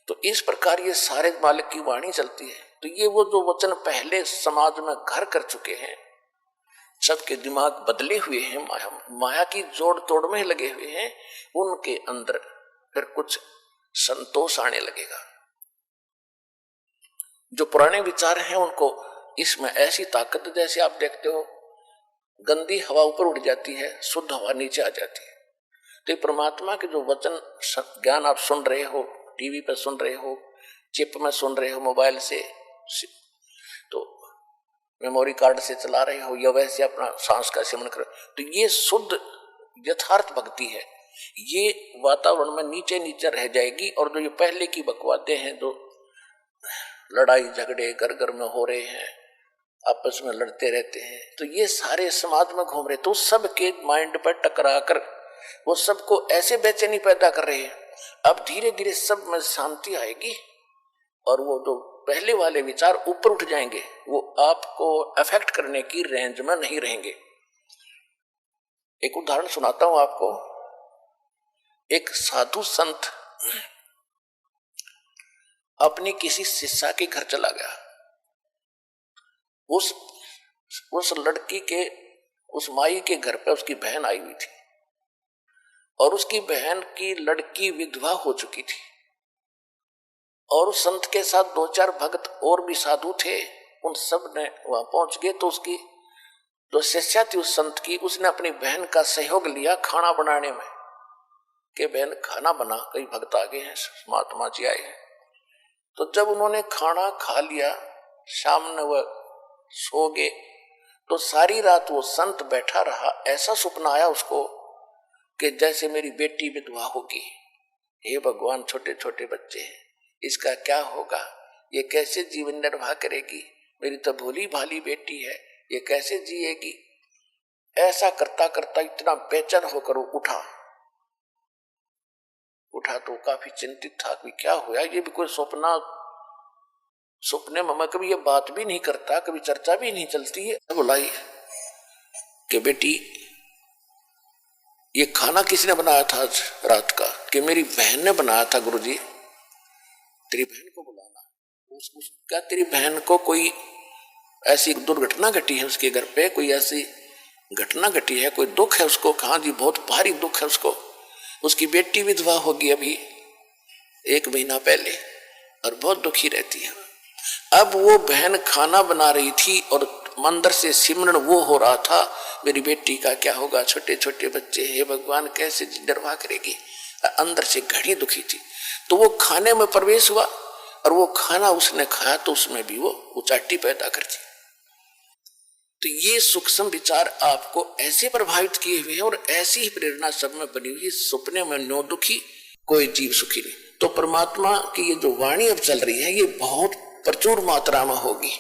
तो इस प्रकार ये सारे मालिक की वाणी चलती है। तो ये वो जो वचन पहले समाज में घर कर चुके हैं, सबके दिमाग बदले हुए हैं, माया की जोड़ तोड़ में लगे हुए हैं, उनके अंदर फिर कुछ संतोष आने लगेगा। जो पुराने विचार हैं उनको इसमें ऐसी ताकत, जैसे आप देखते हो गंदी हवा ऊपर उड़ जाती है, शुद्ध हवा नीचे आ जाती है। तो परमात्मा के जो वचन ज्ञान आप सुन रहे हो, टीवी पर सुन रहे हो, चिप में सुन रहे हो, मोबाइल से, तो मेमोरी कार्ड से चला रहे हो, या वैसे अपना सांस का सेवन कर, तो ये शुद्ध यथार्थ भक्ति है। ये वातावरण में नीचे नीचे रह जाएगी। और जो ये पहले की बकवादें हैं, जो लड़ाई झगड़े घर घर में हो रहे हैं, आपस में लड़ते रहते हैं, तो ये सारे समाज में घूम रहे, तो सबके माइंड पर टकरा कर वो सबको ऐसे बेचैनी पैदा कर रहे हैं। अब धीरे धीरे सब में शांति आएगी और वो जो पहले वाले विचार ऊपर उठ जाएंगे, वो आपको अफेक्ट करने की रेंज में नहीं रहेंगे। एक उदाहरण सुनाता हूं आपको। एक साधु संत अपनी किसी शिष्या के घर चला गया। उस लड़की के, उस माई के घर पे उसकी बहन आई हुई थी, और उसकी बहन की लड़की विधवा हो चुकी थी। और उस संत के साथ 2-4 भक्त और भी साधु थे, उन सब ने वहां पहुंच गए। तो उसकी जो शिष्या थी उस संत की, उसने अपनी बहन का सहयोग लिया खाना बनाने में, कि बहन खाना बना, कई भक्त आ गए हैं, महात्मा जी आए हैं। तो जब उन्होंने खाना खा लिया, सामने वह सो गए, तो सारी रात वो संत बैठा रहा। ऐसा सपना आया उसको कि जैसे मेरी बेटी विधवा होगी, हे भगवान, छोटे छोटे बच्चे हैं, इसका क्या होगा, ये कैसे जीवन निर्वाह करेगी, मेरी तो भोली भाली बेटी है, ये कैसे जिएगी। ऐसा करता करता इतना बेचैन होकर वो उठा तो काफी चिंतित था कि क्या हुआ, ये भी कोई सपने में मैं कभी ये बात भी नहीं करता, कभी चर्चा भी नहीं चलती है। बुलाई कि बेटी ये खाना किसने बनाया था आज रात का? कि मेरी बहन ने बनाया था गुरुजी। तेरी बहन को बुलाना। क्या तेरी बहन को कोई ऐसी दुर्घटना घटी है उसके घर पे, कोई ऐसी घटना घटी है, कोई दुख है उसको? हाँ जी, बहुत भारी दुख है उसको। उसकी बेटी विधवा होगी अभी 1 महीना पहले और बहुत दुखी रहती है। अब वो बहन खाना बना रही थी और मंदिर से सिमरन वो हो रहा था, मेरी बेटी का क्या होगा, छोटे छोटे बच्चे, हे भगवान कैसे निर्वाह करेगी। अंदर से घड़ी दुखी थी। तो वो खाने में प्रवेश हुआ और वो खाना उसने खाया तो उसमें भी वो उचाटी पैदा कर दी। तो ये सूक्ष्म विचार आपको ऐसे प्रभावित किए हुए हैं और ऐसी ही प्रेरणा सब में बनी हुई। सपने में नो दुखी कोई जीव सुखी नहीं। तो परमात्मा की ये जो वाणी अब चल रही है ये बहुत प्रचुर मात्रा में होगी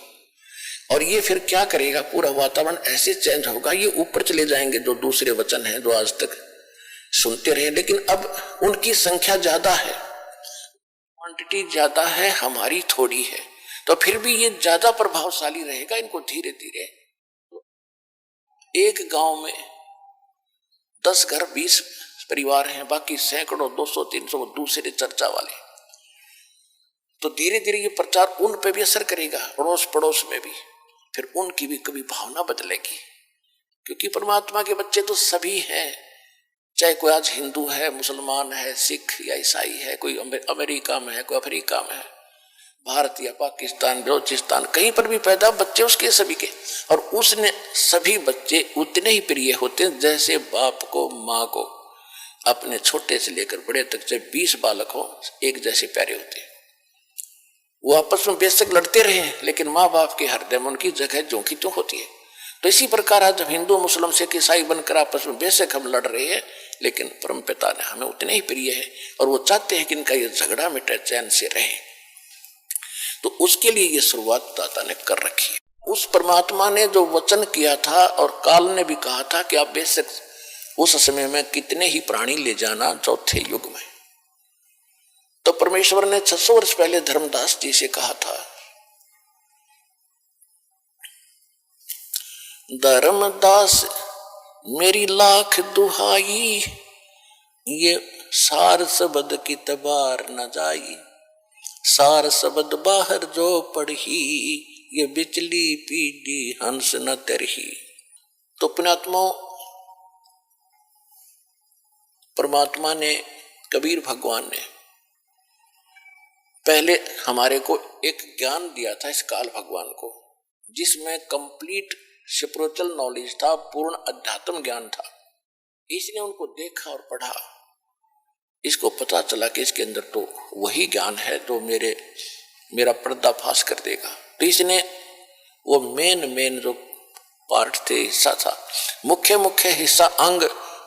और ये फिर क्या करेगा, पूरा वातावरण ऐसे चेंज होगा, ये ऊपर चले जाएंगे जो दूसरे वचन हैं जो आज तक सुनते रहे। लेकिन अब उनकी संख्या ज्यादा है, क्वांटिटी ज्यादा है, हमारी थोड़ी है, तो फिर भी ये ज्यादा प्रभावशाली रहेगा। इनको धीरे धीरे एक गांव में 10 घर 20 परिवार हैं, बाकी सैकड़ों 200 300 दूसरे चर्चा वाले। तो धीरे धीरे ये प्रचार उन पे भी असर करेगा, अड़ोस पड़ोस में भी, फिर उनकी भी कभी भावना बदलेगी। क्योंकि परमात्मा के बच्चे तो सभी हैं, चाहे कोई आज हिंदू है, मुसलमान है, सिख या ईसाई है, कोई अमेरिका में है, कोई अफ्रीका में है, भारत या पाकिस्तान, बलोचिस्तान, कहीं पर भी पैदा बच्चे उसके सभी के। और उसने सभी बच्चे उतने ही प्रिय होते हैं जैसे बाप को माँ को अपने छोटे से लेकर बड़े तक चाहे 20 बालक हो एक जैसे प्यारे होते हैं। वो आपस में बेशक लड़ते रहे लेकिन माँ बाप के हृदय में उनकी जगह जो की त्यों होती है। तो इसी प्रकार आज हिंदू मुस्लिम सिख ईसाई बनकर आपस में बेशक हम लड़ रहे हैं लेकिन परम पिता ने हमें उतने ही प्रिय है और वो चाहते हैं कि इनका ये झगड़ा मिटे, चैन से रहे। तो उसके लिए ये शुरुआत दाता ने कर रखी है। उस परमात्मा ने जो वचन किया था और काल ने भी कहा था कि आप बेशक उस समय में कितने ही प्राणी ले जाना चौथे युग में। तो परमेश्वर ने 600 वर्ष पहले धर्मदास जी से कहा था, धर्मदास मेरी लाख दुहाई, ये सार शब्द की तबार न जाई, सार शब्द बाहर जो पढ़ी, ये बिचली पीढ़ी हंस न तरही। तो पुण्यात्मा परमात्मा ने, कबीर भगवान ने पहले हमारे को एक ज्ञान दिया था इस काल भगवान को, जिसमें कंप्लीट स्पिरिचुअल नॉलेज था, पूर्ण अध्यात्म ज्ञान था। इसने उनको देखा और पढ़ा, इसको पता चला कि इसके अंदर तो वही ज्ञान है जो मेरा पर्दाफाश कर देगा। तो इसने वो मेन जो पार्ट थे, हिस्सा था, मुख्य हिस्सा अंग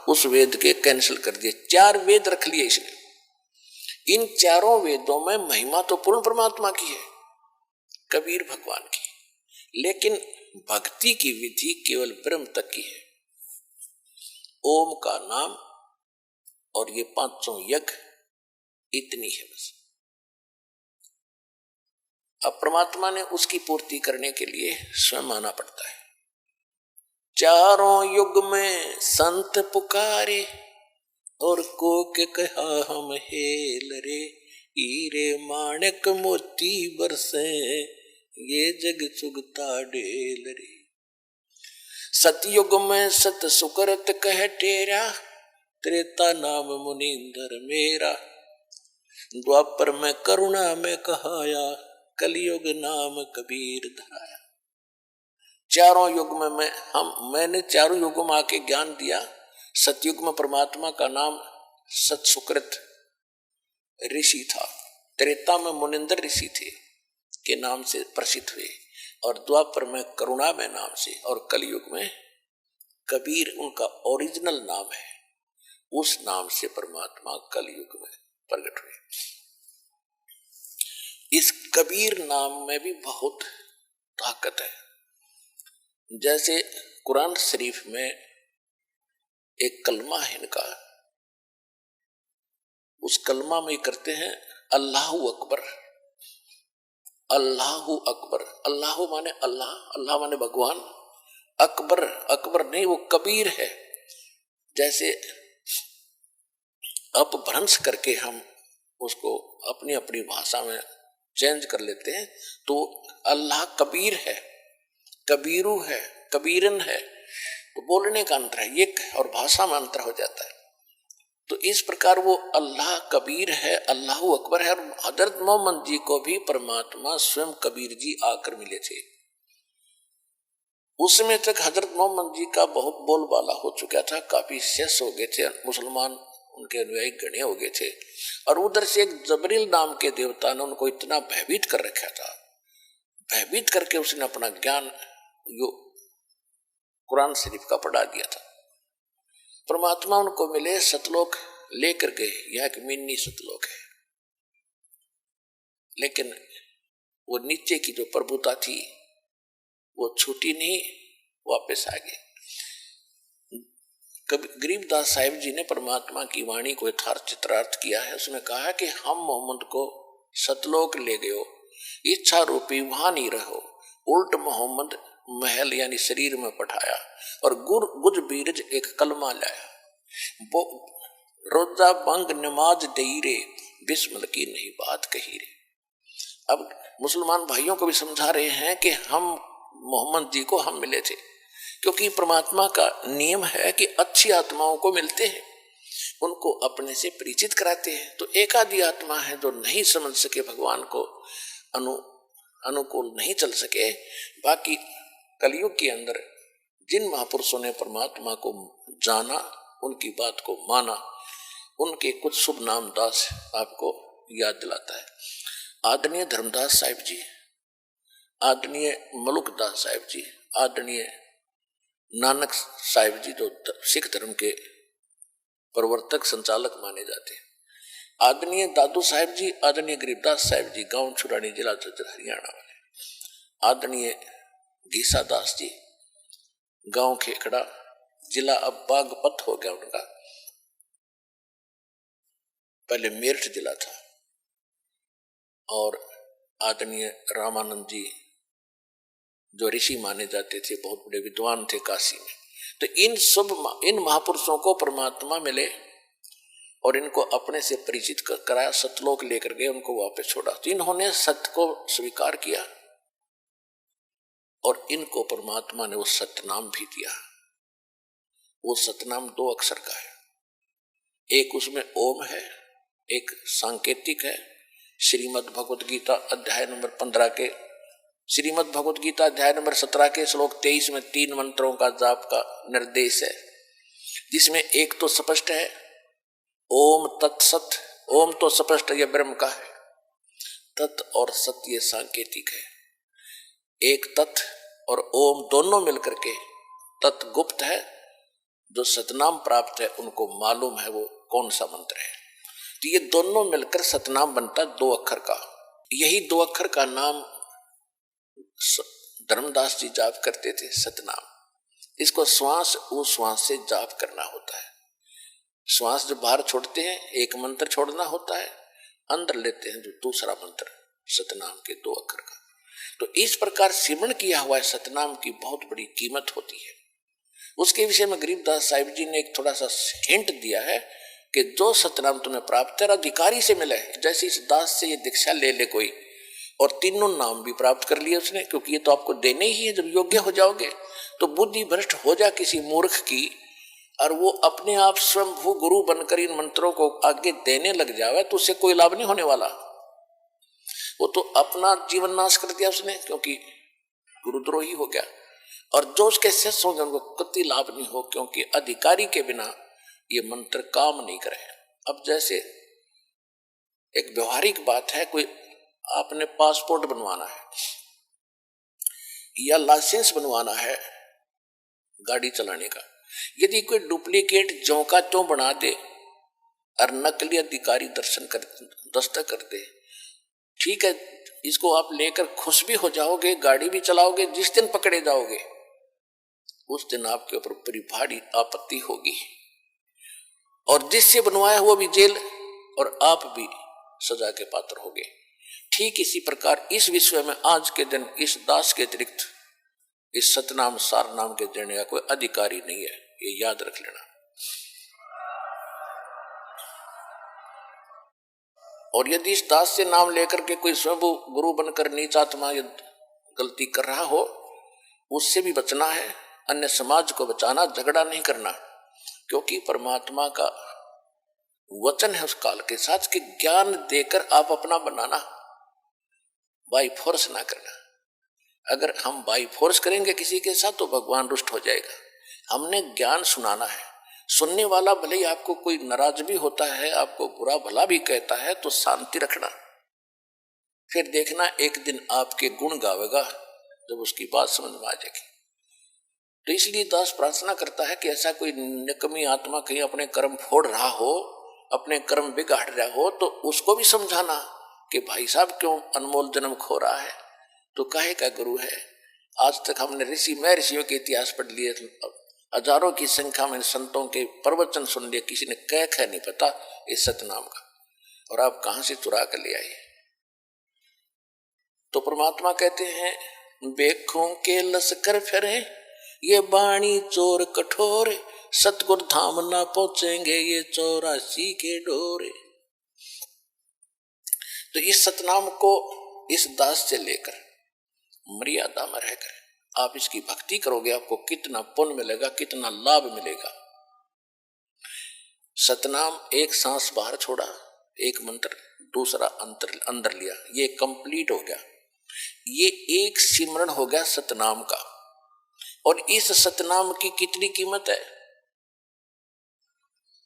उस वेद के कैंसिल कर दिए। 4 वेद रख लिए इसने। इन 4 वेदों में महिमा तो पूर्ण परमात्मा की है, कबीर भगवान की, लेकिन भक्ति की विधि केवल ब्रह्म तक की है। ओम का नाम और ये 500 यज्ञ, इतनी है बस। अब परमात्मा ने उसकी पूर्ति करने के लिए स्वयं आना पड़ता है। 4 युग में संत पुकारे और को के कहा हम हेल रे, हीरे माणक मोती बरसे, ये जग चुगता डेल रे। सतयुग में सत सुकरत कह टेरा, त्रेता नाम मुनींदर मेरा, द्वापर में करुणा में कहाया, कलयुग नाम कबीर धराया। 4 युग में मैंने 4 युगों में आके ज्ञान दिया। सतयुग में परमात्मा का नाम सत सुकृत ऋषि था, त्रेता में मुनिंदर ऋषि थे के नाम से प्रसिद्ध हुए, और द्वापर में करुणा में नाम से, और कलयुग में कबीर उनका ओरिजिनल नाम है, उस नाम से परमात्मा कलयुग में प्रकट हुए। इस कबीर नाम में भी बहुत ताकत है। जैसे कुरान शरीफ में एक कलमा है इनका, उस कलमा में करते हैं अल्लाहु अकबर। अल्लाहु अकबर, अल्लाह माने अल्लाह, अल्लाह माने भगवान, अकबर अकबर नहीं वो कबीर है। जैसे अपभ्रंश करके हम उसको अपनी अपनी भाषा में चेंज कर लेते हैं, तो अल्लाह कबीर है, कबीरू है, कबीरन है, तो बोलने का अंतर है ये और भाषा में अंतर हो जाता है। तो इस प्रकार वो अल्लाह कबीर है, अल्लाह अकबर है। और हजरत मोहम्मद जी को भी परमात्मा स्वयं कबीर जी आकर मिले थे। उस समय तक हजरत मोहम्मद जी का बहुत बोलबाला हो चुका था, काफी शेष हो गए थे, मुसलमान उनके अनुयायी गणे हो गए थे। और उधर से एक जबरील नाम के देवता ने उनको इतना भयभीत कर रखा था, भयभीत करके उसने अपना ज्ञान यो कुरान शरीफ का पढ़ा दिया था। परमात्मा उनको मिले, सतलोक लेकर गए, यह एक मिनी सतलोक है, लेकिन वो नीचे की जो प्रभुता थी वो छूटी नहीं, वापस आ गए। गरीबदास साहिब जी ने परमात्मा की वाणी को यथार्थ चित्रार्थ किया है। उसने कहा कि हम मोहम्मद को सतलोक ले गए, इच्छा रूपी वहां नहीं रहो, उल्ट मोहम्मद महल यानी शरीर में पठाया और गुज बीरज एक कलमा लाया। वो रोजा बंग नमाज दई रे, बिस्मिल की नहीं बात कही रे। अब मुसलमान भाइयों को भी समझा रहे हैं कि हम मोहम्मद जी को हम मिले थे, क्योंकि परमात्मा का नियम है कि अच्छी आत्माओं को मिलते हैं, उनको अपने से परिचित कराते हैं। तो एक आधी आत्मा है जो नहीं समझ सके, भगवान को अनुकूल नहीं चल सके। बाकी कलयुग के अंदर जिन महापुरुषों ने परमात्मा को जाना, उनकी बात को माना, उनके कुछ शुभ नाम दास आपको याद दिलाता है। आदरणीय धर्मदास साहिब जी, आदरणीय मलुकदास साहिब जी, आदरणीय नानक साहिब जी जो सिख धर्म के प्रवर्तक संचालक माने जाते हैं, आदरणीय दादू साहिब जी, आदरणीय गरीबदास साहिब जी, गांव छुरानी जिला झज्जर हरियाणा वाले, आदरणीय गीसा दास जी, गांव खेखड़ा जिला अब बागपत हो गया उनका, पहले मेरठ जिला था, और आदरणीय रामानंद जी जो ऋषि माने जाते थे, बहुत बड़े विद्वान थे काशी में। तो इन महापुरुषों को परमात्मा मिले और इनको अपने से परिचित कराया, सतलोक लेकर गए, उनको वापस छोड़ा। तो इन्होंने सत्य को स्वीकार किया और इनको परमात्मा ने वो सतनाम भी दिया। वो सतनाम 2 अक्षर का है, एक उसमें ओम है, एक सांकेतिक है। श्रीमद् भगवत गीता अध्याय नंबर 15 के श्रीमद् भगवत गीता अध्याय नंबर 17 के श्लोक 23 में 3 मंत्रों का जाप का निर्देश है, जिसमें एक तो स्पष्ट है ओम तत्सत। ओम तो स्पष्ट ये ब्रह्म का है, तत् और सत ये सांकेतिक है। एक तत् और ओम दोनों मिलकर के तत् गुप्त है, जो सतनाम प्राप्त है उनको मालूम है वो कौन सा मंत्र है। तो ये दोनों मिलकर सतनाम बनता 2 अक्षर का। यही 2 अक्षर का नाम धर्मदास जी जाप करते थे, सतनाम। इसको श्वास उश्वास से जाप करना होता है। श्वास जब बाहर छोड़ते हैं एक मंत्र छोड़ना होता है, अंदर लेते हैं जो दूसरा मंत्र सतनाम के 2 अक्षर का। तो इस प्रकार सिमरण किया हुआ है सतनाम की बहुत बड़ी कीमत होती है। उसके विषय में गरीबदास साहिब जी ने एक थोड़ा सा हिंट दिया है कि जो सतनाम तुम्हें प्राप्त है अधिकारी से मिला है, जैसे इस दास से ये दीक्षा ले ले कोई और तीनों नाम भी प्राप्त कर लिए उसने, क्योंकि ये तो आपको देने ही है। जब योग्य हो जाओगे तो बुद्धि भ्रष्ट हो जा किसी मूर्ख की और वो अपने आप स्वयंभू गुरु बनकर इन मंत्रों को आगे देने लग जावे तो उससे कोई लाभ नहीं होने वाला। वो तो अपना जीवन नाश कर दिया उसने, क्योंकि गुरुद्रोही हो गया। और जो उसके शिष्य होंगे उनको कति लाभ नहीं हो, क्योंकि अधिकारी के बिना ये मंत्र काम नहीं करे। अब जैसे एक व्यवहारिक बात है, कोई आपने पासपोर्ट बनवाना है या लाइसेंस बनवाना है गाड़ी चलाने का, यदि कोई डुप्लीकेट ज्यों का त्यों बना दे और नकली अधिकारी दस्तखत कर दे, ठीक है, इसको आप लेकर खुश भी हो जाओगे, गाड़ी भी चलाओगे, जिस दिन पकड़े जाओगे उस दिन आपके ऊपर बड़ी भारी आपत्ति होगी। और जिससे बनवाया वो भी जेल और आप भी सजा के पात्र हो गए। ठीक इसी प्रकार इस विश्व में आज के दिन इस दास के अतिरिक्त इस सतनाम सार नाम के देने का कोई अधिकारी नहीं है, ये याद रख लेना। और यदि इस दास से नाम लेकर के कोई स्वयं गुरु बनकर नीचात्मा गलती कर रहा हो, उससे भी बचना है, अन्य समाज को बचाना, झगड़ा नहीं करना, क्योंकि परमात्मा का वचन है उस काल के साथ कि ज्ञान देकर आप अपना बनाना, बाई फोर्स ना करना। अगर हम बाई फोर्स करेंगे किसी के साथ तो भगवान रुष्ट हो जाएगा। हमने ज्ञान सुनाना है, सुनने वाला भले ही आपको कोई नाराज भी होता है, आपको बुरा भला भी कहता है, तो शांति रखना, फिर देखना एक दिन आपके गुण गावेगा जब उसकी बात समझ में आ जाएगी। तो इसलिए दास प्रार्थना करता है कि ऐसा कोई निकम्मी आत्मा कहीं अपने कर्म फोड़ रहा हो, अपने कर्म बिगाड़ रहा हो, तो उसको भी समझाना कि भाई साहब क्यों अनमोल जन्म खो रहा है, तो काहे का गुरु है। आज तक हमने ऋषियों के इतिहास पढ़ लिए, हजारों की संख्या में संतों के प्रवचन सुन लिए, किसी ने कह नहीं पता इस सतनाम का, और आप कहां से चुरा कर ले आए। तो परमात्मा कहते हैं बेखों के लश्कर फिरे ये बाणी चोर कठोर, सतगुर धाम ना पहुंचेंगे ये 84 के डोरे। तो इस सतनाम को इस दास से लेकर मर्यादा में रहकर आप इसकी भक्ति करोगे, आपको कितना पुण्य मिलेगा, कितना लाभ मिलेगा। सतनाम एक सांस बाहर छोड़ा, एक मंत्र दूसरा अंदर लिया, ये कंप्लीट हो गया। ये एक सिमरन हो गया सतनाम का। और इस सतनाम की कितनी कीमत है।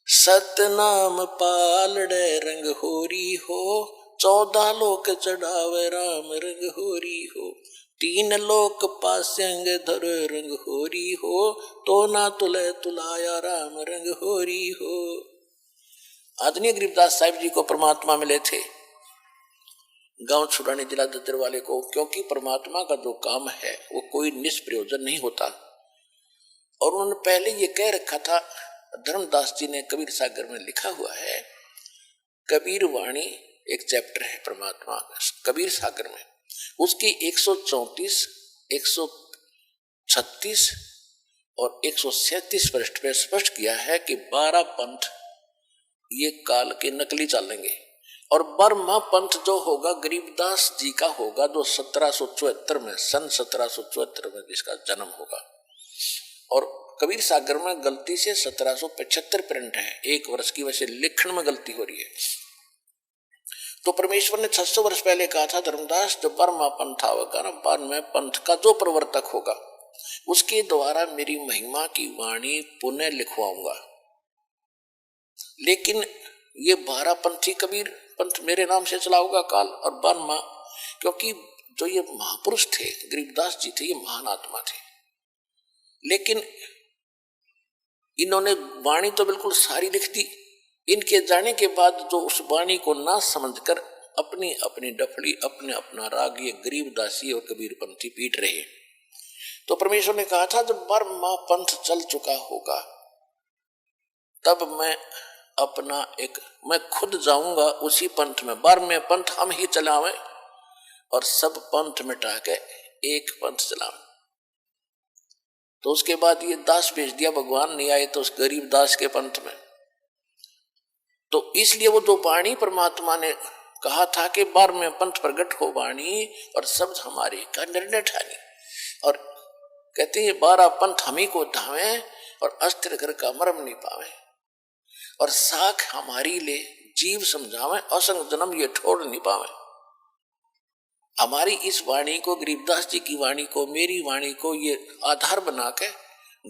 सतनाम पालड़े रंग होरी हो, 14 लोक चढ़ावे राम रंग होरी हो, 3 लोक पास्यंग धर रंग होरी हो, तो ना तुले तुलाया राम रंग होरी हो। आदरणीय गरीबदास साहिब जी को परमात्मा मिले थे, गांव छुड़ाने जिला दद्दर वाले को, क्योंकि परमात्मा का जो काम है वो कोई निष्प्रयोजन नहीं होता। और उन्होंने पहले ये कह रखा था, धर्मदास जी ने कबीर सागर में लिखा हुआ है, कबीर वाणी एक चैप्टर है परमात्मा कबीर सागर में, उसकी 134, 136 और 137 पृष्ठ पे स्पष्ट किया है कि 12 पंथ ये काल के नकली चलेंगे, और बर्मा पंथ जो होगा गरीबदास जी का होगा, जो 1774 में, सन 1774 में जिसका जन्म होगा। और कबीर सागर में गलती से 1775 प्रिंट है, 1 वर्ष की वजह से लिखण में गलती हो रही है। तो परमेश्वर ने 600 वर्ष पहले कहा था, धर्मदास जब बर्मा पंथ आवेगा ना, 12वें पंथ का जो प्रवर्तक होगा उसके द्वारा मेरी महिमा की वाणी पुनः लिखवाऊंगा। लेकिन ये 12 पंथी कबीर पंथ मेरे नाम से चलाऊंगा काल, और बर्मा, क्योंकि जो ये महापुरुष थे गरीबदास जी थे, ये महान आत्मा थे, लेकिन इन्होंने वाणी तो बिल्कुल सारी लिख दी। इनके जाने के बाद जो उस वाणी को ना समझकर अपनी अपनी डफड़ी, अपने अपना राग ये गरीबदासी और कबीर पंथी पीट रहे। तो परमेश्वर ने कहा था जब बर्मा पंथ चल चुका होगा तब मैं खुद जाऊंगा उसी पंथ में, बर्मे पंथ हम ही चलावे और सब पंथ मिटा के एक पंथ चलावे। तो उसके बाद ये दास भेज दिया, भगवान नहीं आए तो उस गरीब दास के पंथ में। तो इसलिए वो जो वाणी परमात्मा ने कहा था कि 12वें पंथ प्रगट हो वाणी और शब्द हमारे का निर्णय ठानी, और कहते हैं 12 पंथ हम ही को धावे और अस्त्र घर का मरम नहीं पावे, और साख हमारी ले जीव समझावे, असंग जन्म ये ठोड़ नहीं पावे। हमारी इस वाणी को, गरीबदास जी की वाणी को, मेरी वाणी को ये आधार बना के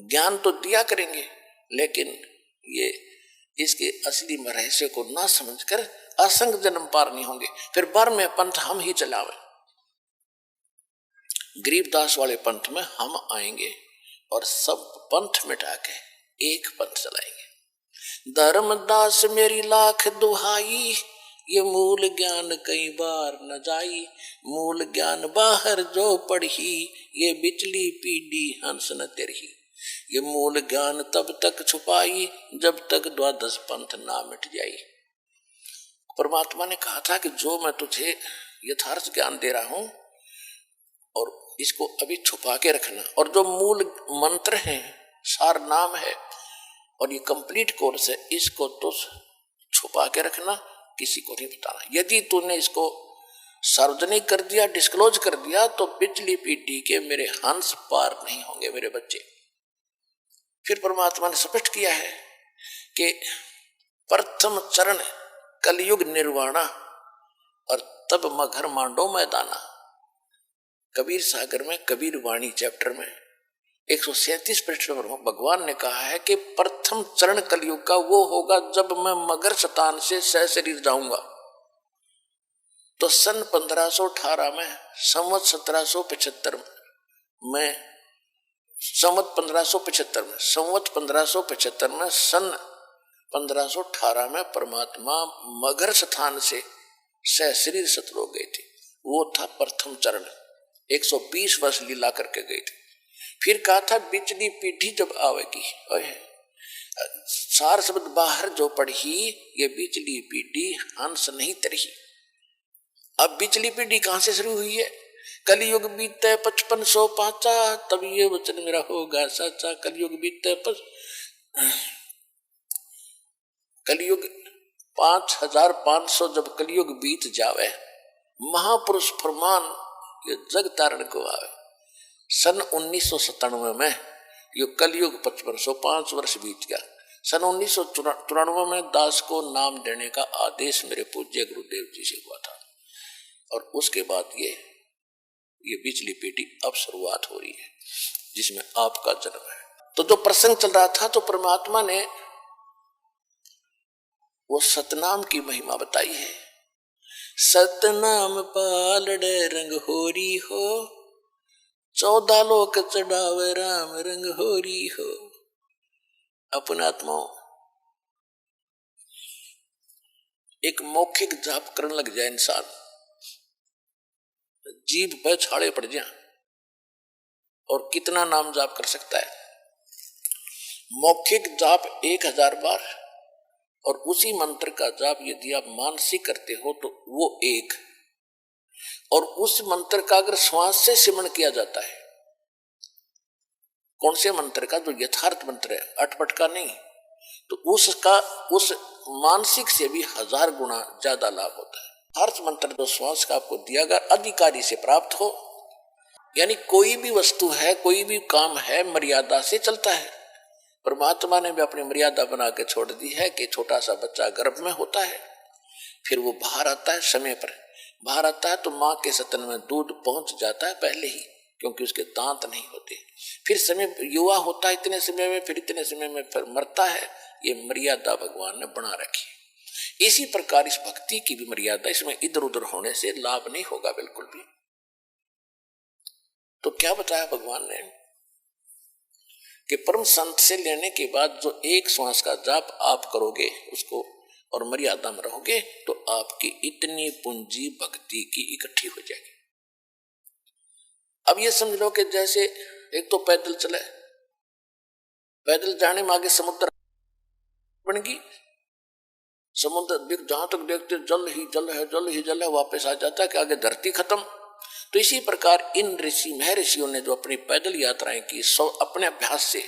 ज्ञान तो दिया करेंगे, लेकिन ये इसके असली रहस्य को ना समझकर असंग जन्म पार नहीं होंगे। फिर बर में पंथ हम ही चलावे, गरीबदास वाले पंथ में हम आएंगे और सब पंथ मिटा के एक पंथ चलाएंगे। धर्मदास मेरी लाख दुहाई, ये मूल ज्ञान कई बार न जाई, मूल ज्ञान बाहर जो पढ़ी, ये बिचली पीढ़ी हंस न तेरही। ये मूल ज्ञान तब तक छुपाई जब तक द्वादश पंथ ना मिट जाई। परमात्मा ने कहा था कि जो मैं तुझे यथार्थ ज्ञान दे रहा हूं और इसको अभी छुपा के रखना, और जो मूल मंत्र है, सार नाम है और ये कंप्लीट कोर्स है, इसको तो छुपा के रखना, किसी को नहीं बताना। यदि तूने इसको सार्वजनिक कर दिया, डिस्क्लोज कर दिया, तो पिछली पीढ़ी के मेरे हंस पार नहीं होंगे मेरे बच्चे। फिर परमात्मा ने स्पष्ट किया है कि प्रथम चरण कलयुग निर्वाणा और तब मगर मांडो मैदाना। कबीर सागर में कबीर वाणी चैप्टर में 137 पृष्ठ पर भगवान ने कहा है कि प्रथम चरण कलयुग का वो होगा जब मैं मगर शतान से सशरीर जाऊंगा। तो सन 1518 में, संवत 1775 में, संवत 1575 में, सन 1518 में परमात्मा मगर स्थान से सशरीर सतलोक गए थे। वो था प्रथम चरण, 120 वर्ष लीला करके गए थे। फिर कहा था बिचली पीढ़ी जब आवेगी, सार शब्द बाहर जो पढ़ी, ये बिचली पीढ़ी हंस नहीं तरही। अब बिचली पीढ़ी कहां से शुरू हुई है? कलयुग बीते 5505, तब ये वचन मेरा होगा सच्चा। कलयुग बीते कलयुग 5500 जब कलयुग बीत जावे, महापुरुष फरमान ये जग तारण को आवे। सन 1997 में ये कलयुग 5505 वर्ष बीत गया। सन 1994 में दास को नाम देने का आदेश मेरे पूज्य गुरुदेव जी से हुआ था, और उसके बाद ये बिचली पीढ़ी अब शुरुआत हो रही है जिसमें आपका जन्म है। तो जो प्रसंग चल रहा था, तो परमात्मा ने वो सतनाम की महिमा बताई है। सतनाम पालड़े रंग होरी हो, 14 लोक चढ़ावे राम रंग होरी हो। अपने आत्माओं एक मौखिक जाप करने लग जाए इंसान, जीभ पे छाड़े पड़ जाए, और कितना नाम जाप कर सकता है? मौखिक जाप 1000 बार, और उसी मंत्र का जाप यदि आप मानसिक करते हो तो वो 1, और उस मंत्र का अगर श्वास से सिमरण किया जाता है, कौन से मंत्र का? जो यथार्थ मंत्र है, अटपट का नहीं, तो उसका उस मानसिक से भी 1000 गुना ज्यादा लाभ होता है। अर्थ मंत्र जो श्वास का आपको दिया गया अधिकारी से प्राप्त हो, यानी कोई भी वस्तु है, कोई भी काम है, मर्यादा से चलता है। परमात्मा ने भी अपनी मर्यादा बना के छोड़ दी है कि छोटा सा बच्चा गर्भ में होता है, फिर वो बाहर आता है, समय पर बाहर आता है तो माँ के स्तन में दूध पहुंच जाता है पहले ही, क्योंकि उसके दांत नहीं होते। फिर समय युवा होता है इतने समय में, फिर इतने समय में फिर मरता है। ये मर्यादा भगवान ने बना रखी है। इसी प्रकार इस भक्ति की भी मर्यादा, इसमें इधर उधर होने से लाभ नहीं होगा बिल्कुल भी। तो क्या बताया भगवान ने कि परम संत से लेने के बाद जो एक श्वास का जाप आप करोगे उसको, और मर्यादा में रहोगे, तो आपकी इतनी पूंजी भक्ति की इकट्ठी हो जाएगी। अब ये समझ लो कि जैसे एक तो पैदल चले, पैदल जाने में आगे समुद्र बन गई, समुद्र जहां तक देखते जल ही जल है, जल ही जल है, वापस आ जाता है कि आगे धरती खत्म। तो इसी प्रकार इन ऋषि महर्षियों ने जो अपनी पैदल यात्राएं की, सब अपने अभ्यास से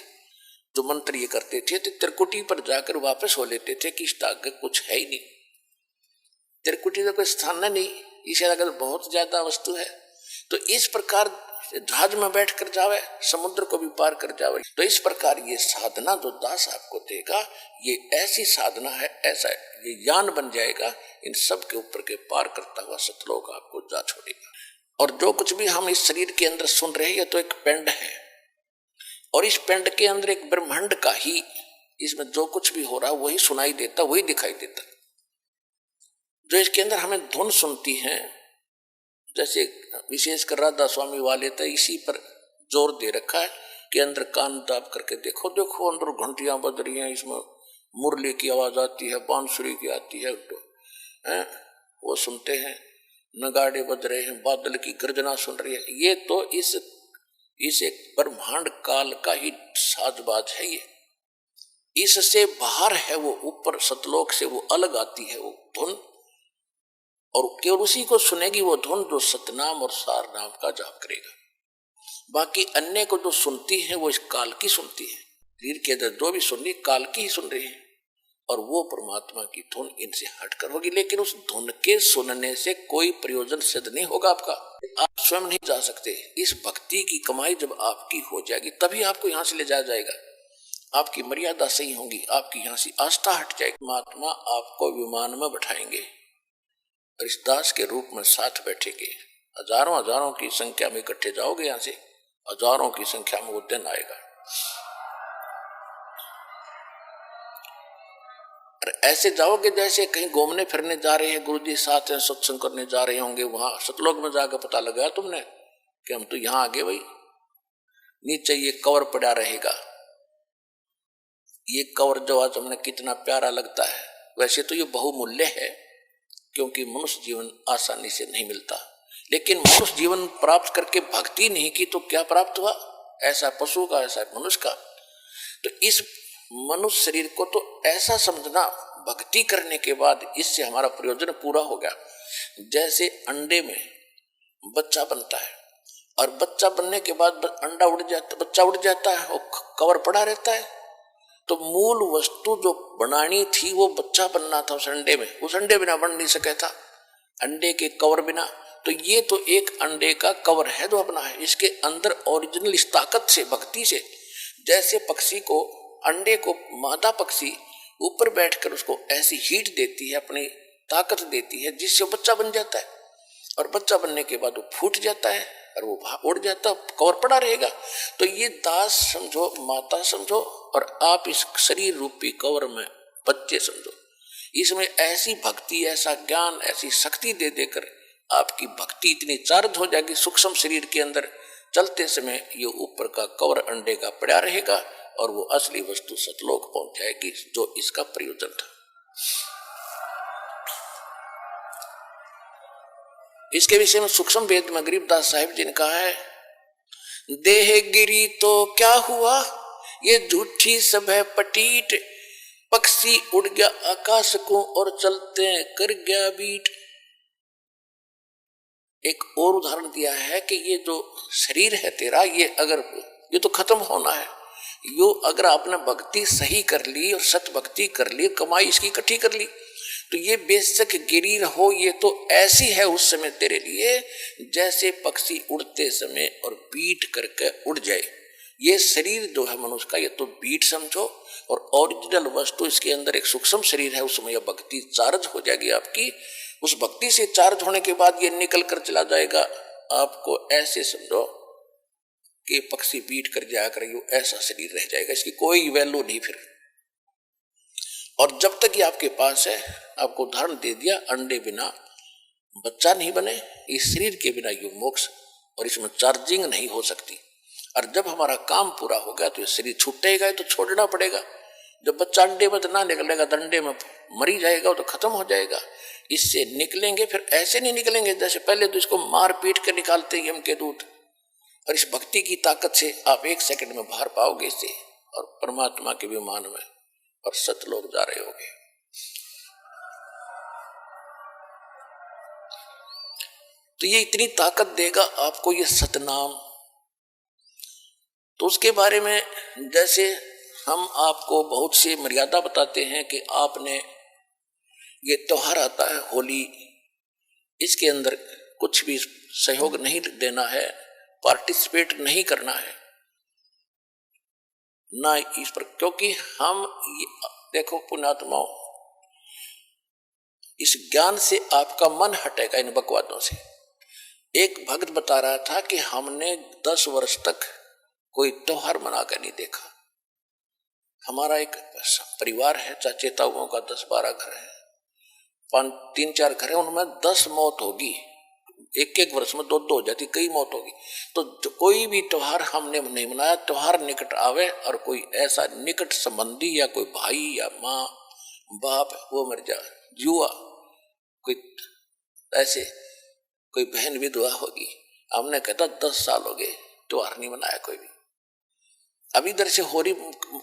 जो मंत्र ये करते थे, तो त्रिकुटी पर जाकर वापस हो लेते थे कि इसका आगे कुछ है ही नहीं, त्रिकुटी का कोई स्थान नहीं, इसे अगर बहुत ज्यादा वस्तु है। तो इस प्रकार जहाज में बैठ कर जावे, समुद्र को भी पार कर जावे। तो इस प्रकार ये साधना जो दास आपको देगा, ये ऐसी साधना है, ऐसा ये यान बन जाएगा, इन सब के ऊपर के पार करता हुआ सतलोक आपको जा छोड़ेगा। और जो कुछ भी हम इस शरीर के अंदर सुन रहे हैं, ये तो एक पिंड है, और इस पिंड के अंदर एक ब्रह्मांड का ही, इसमें जो कुछ भी हो रहा है वही सुनाई देता, वही दिखाई देता। जो इसके अंदर हमें धुन सुनती है, जैसे विशेषकर राधा स्वामी वाले तो इसी पर जोर दे रखा है कि अंदर कान दाब करके देखो, देखो अंदर घंटियां बज रही हैं, इसमें मुरली की आवाज आती है, बांसुरी की आती है, वो सुनते हैं, नगाड़े बज रहे हैं, बादल की गर्जना सुन रही है। ये तो इस एक ब्रह्मांड काल का ही साजबाज है ये। इससे बाहर है वो, ऊपर सतलोक से वो अलग आती है वो धुन, और केवल उसी को सुनेगी वो धुन जो सतनाम और सार नाम का जाप करेगा। बाकी अन्य को जो सुनती है वो इस काल की सुनती है। शरीर के अंदर जो भी सुन रही काल की ही सुन रही है, और वो परमात्मा की धुन इनसे हटकर होगी। लेकिन उस धुन के सुनने से कोई प्रयोजन सिद्ध नहीं होगा आपका, आप स्वयं नहीं जा सकते। इस भक्ति की कमाई जब आपकी हो जाएगी तभी आपको यहाँ से ले जाया जाएगा, आपकी मर्यादा सही होगी, आपकी यहाँ से आस्था हट जाएगी। महात्मा आपको विमान में बैठाएंगे और इस दास के रूप में साथ बैठेंगे। हजारों हजारों की संख्या में इकट्ठे जाओगे यहाँ से, हजारों की संख्या में वो दिन आएगा। और ऐसे जाओगे जैसे कहीं घूमने फिरने जा रहे हैं, गुरुजी साथ हैं, सत्संग करने जा रहे होंगे, वहां सतलोक में जाकर पता लगाया तुमने कि हम तो यहाँ आ गए भाई, नीचे ये कवर पड़ा रहेगा। ये कवर जो आज हमने कितना प्यारा लगता है, वैसे तो ये बहुमूल्य है, क्योंकि मनुष्य जीवन आसानी से नहीं मिलता। लेकिन मनुष्य जीवन प्राप्त करके भक्ति नहीं की तो क्या प्राप्त हुआ? ऐसा पशु का, ऐसा मनुष्य का। तो इस मनुष्य शरीर को तो ऐसा समझना, भक्ति करने के बाद इससे हमारा प्रयोजन पूरा हो गया। जैसे अंडे में बच्चा बनता है और बच्चा बनने के बाद अंडा उड़ जाता, बच्चा उड़ जाता है और कवर पड़ा रहता है, तो मूल वस्तु जो बनानी थी वो बच्चा बनना था उस अंडे में, उस अंडे बिना बन नहीं सका था, अंडे के कवर बिना। तो ये तो एक अंडे का कवर है जो अपना है, इसके अंदर ओरिजिनल इस ताकत से, भक्ति से, जैसे पक्षी को, अंडे को मादा पक्षी ऊपर बैठकर उसको ऐसी हीट देती है, अपनी ताकत देती है, जिससे वो बच्चा बन जाता है। और बच्चा बनने के बाद वो फूट जाता है और वो उड़ जाता, कवर पड़ा रहेगा। तो ये दास समझो, माता समझो, और आप इस शरीर रूपी कवर में बच्चे समझो। इसमें ऐसी भक्ति, ऐसा ज्ञान, ऐसी शक्ति दे देकर आपकी भक्ति इतनी चार्ज हो जाएगी, सूक्ष्म शरीर के अंदर चलते समय ये ऊपर का कवर अंडे का पड़ा रहेगा और वो असली वस्तु सतलोक पहुंच जाएगी, जो इसका प्रयोजन था। इसके विषय में सूक्ष्म वेद में गरीबदास साहिब जी ने कहा है, देह गिरी तो क्या हुआ, ये झूठी सब है पटीट, पक्षी उड़ गया आकाश को और चलते कर गया बीट। एक और उदाहरण दिया है कि ये जो शरीर है तेरा, ये तो खत्म होना है, यो अगर आपने भक्ति सही कर ली और सत भक्ति कर ली, कमाई इसकी इकट्ठी कर ली, तो ये बेशक गिरी रहो, ये तो ऐसी है उस समय तेरे लिए जैसे पक्षी उड़ते समय और बीट करके उड़ जाए। ये शरीर जो है मनुष्य का, ये तो बीट समझो, और ओरिजिनल वस्तु इसके अंदर एक सूक्ष्म शरीर है, उसमें यह भक्ति चार्ज हो जाएगी आपकी। उस भक्ति से चार्ज होने के बाद ये निकल कर चला जाएगा। आपको ऐसे समझो कि पक्षी बीट कर जाया करेगी, ऐसा शरीर रह जाएगा, इसकी कोई वैल्यू नहीं फिर। और जब तक ये आपके पास है, आपको उदाहरण दे दिया, अंडे बिना बच्चा नहीं बने, इस शरीर के बिना ये मोक्ष और इसमें चार्जिंग नहीं हो सकती। और जब हमारा काम पूरा हो गया तो ये शरीर छूटेगा, तो छोड़ना पड़ेगा। जब बच्चा अंडे में ना निकलेगा, अंडे में मरी जाएगा, तो खत्म हो जाएगा। इससे निकलेंगे, फिर ऐसे नहीं निकलेंगे जैसे पहले तो इसको मार पीट कर निकालते हैं यम के दूत। और इस भक्ति की ताकत से आप 1 सेकंड में बाहर पाओगे इससे, और परमात्मा के विमान में और सतलोक जा रहे होगे। तो ये इतनी ताकत देगा आपको ये सतनाम। तो उसके बारे में जैसे हम आपको बहुत सी मर्यादा बताते हैं कि आपने ये त्योहार आता है होली, इसके अंदर कुछ भी सहयोग नहीं देना है, पार्टिसिपेट नहीं करना है ना इस पर, क्योंकि हम देखो पुण्यात्माओं, इस ज्ञान से आपका मन हटेगा इन बकवादों से। एक भक्त बता रहा था कि हमने 10 वर्ष तक कोई त्योहार मनाकर नहीं देखा। हमारा एक परिवार है, चाचे ताऊओं का 10-12 घर है, 3-4 घर है, उनमें 10 मौत होगी, एक वर्ष में 2 हो जाती, कई मौत होगी। तो कोई भी त्योहार हमने नहीं मनाया। त्योहार निकट आवे और कोई ऐसा निकट संबंधी या कोई भाई या माँ बाप वो मर जाए, जुआ, कोई ऐसे कोई बहन विधवा होगी, हमने कहता 10 साल हो गए त्योहार नहीं मनाया कोई भी। अब इधर से होरी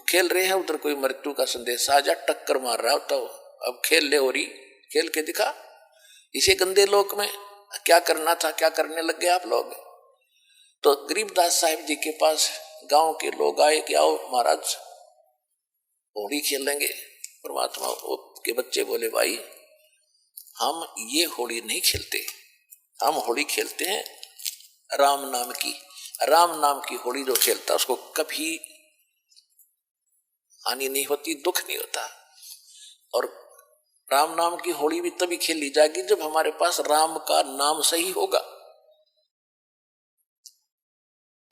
खेल रहे हैं, उधर कोई मृत्यु का संदेश आ जा, टक्कर मार रहा होता हो। अब खेल ले होरी, खेल के दिखा। इसे गंदे लोक में क्या करना था, क्या करने लग गए आप लोग। तो गरीबदास साहिब जी के पास गांव के लोग आए कि आओ महाराज होली खेलेंगे। परमात्मा के बच्चे बोले भाई हम ये होली नहीं खेलते, हम होली खेलते हैं राम नाम की। राम नाम की होली जो खेलता उसको कभी हानि नहीं होती, दुख नहीं होता। और राम नाम की होली भी तभी खेली जाएगी जब हमारे पास राम का नाम सही होगा।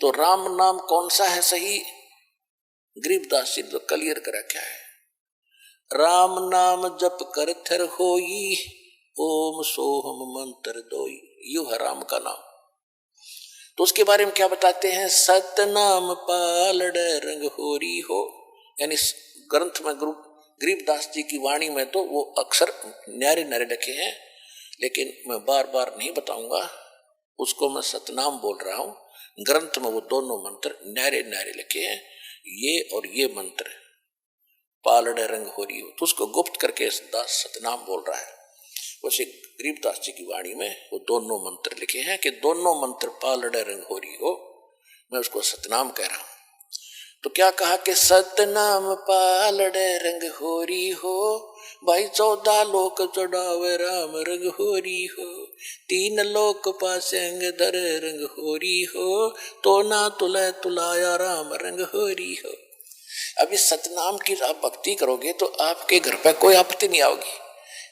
तो राम नाम कौन सा है सही, गरीबदास जी तो क्लियर कर रखा है। राम नाम जप कर थर होई, ओम सोहम मंत्र दोई, यू है राम का नाम। तो उसके बारे में क्या बताते हैं, सतनाम पालड़ रंग होरी हो। यानी ग्रंथ में गरीबदास जी की वाणी में तो वो अक्षर न्यारे न्यारे लिखे हैं, लेकिन मैं बार बार नहीं बताऊंगा, उसको मैं सतनाम बोल रहा हूं। ग्रंथ में वो दोनों मंत्र न्यारे न्यारे लिखे हैं, ये और ये मंत्र पालड़ रंग होरी हो, तो उसको गुप्त करके दास सतनाम बोल रहा है। वैसे गरीबदास जी की वाणी में वो दोनों मंत्र लिखे हैं कि दोनों मंत्र पालड़ रंग होरी हो, मैं उसको सतनाम कह रहा हूं। तो क्या कहा कि सतनाम पालड़ रंग होरी हो, भाई 14 लोक चढ़ावे राम रंग होरी हो, 3 लोक पासेंग धर रंग होरी हो, तो ना तुले तुलाया राम रंग होरी हो। अब इस सतनाम की आप भक्ति करोगे तो आपके घर पे कोई आपत्ति नहीं आओगी,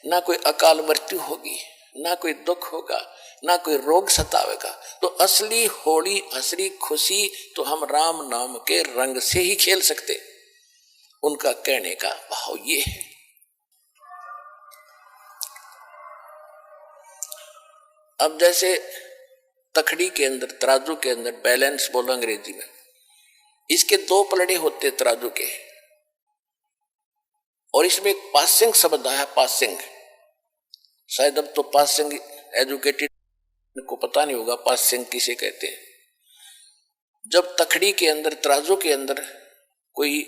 ना कोई अकाल मृत्यु होगी, ना कोई दुख होगा, ना कोई रोग सतावेगा। तो असली होली, असली खुशी तो हम राम नाम के रंग से ही खेल सकते। उनका कहने का भाव ये है। अब जैसे तखड़ी के अंदर, तराजू के अंदर बैलेंस बोलो अंग्रेजी में, इसके 2 पलड़े होते तराजू के, और इसमें एक पासिंग शब्द आया, पासिंग। शायद अब तो पासिंग एजुकेटेड को पता नहीं होगा पासिंग किसे कहते हैं। जब तखड़ी के अंदर, तराजू के अंदर कोई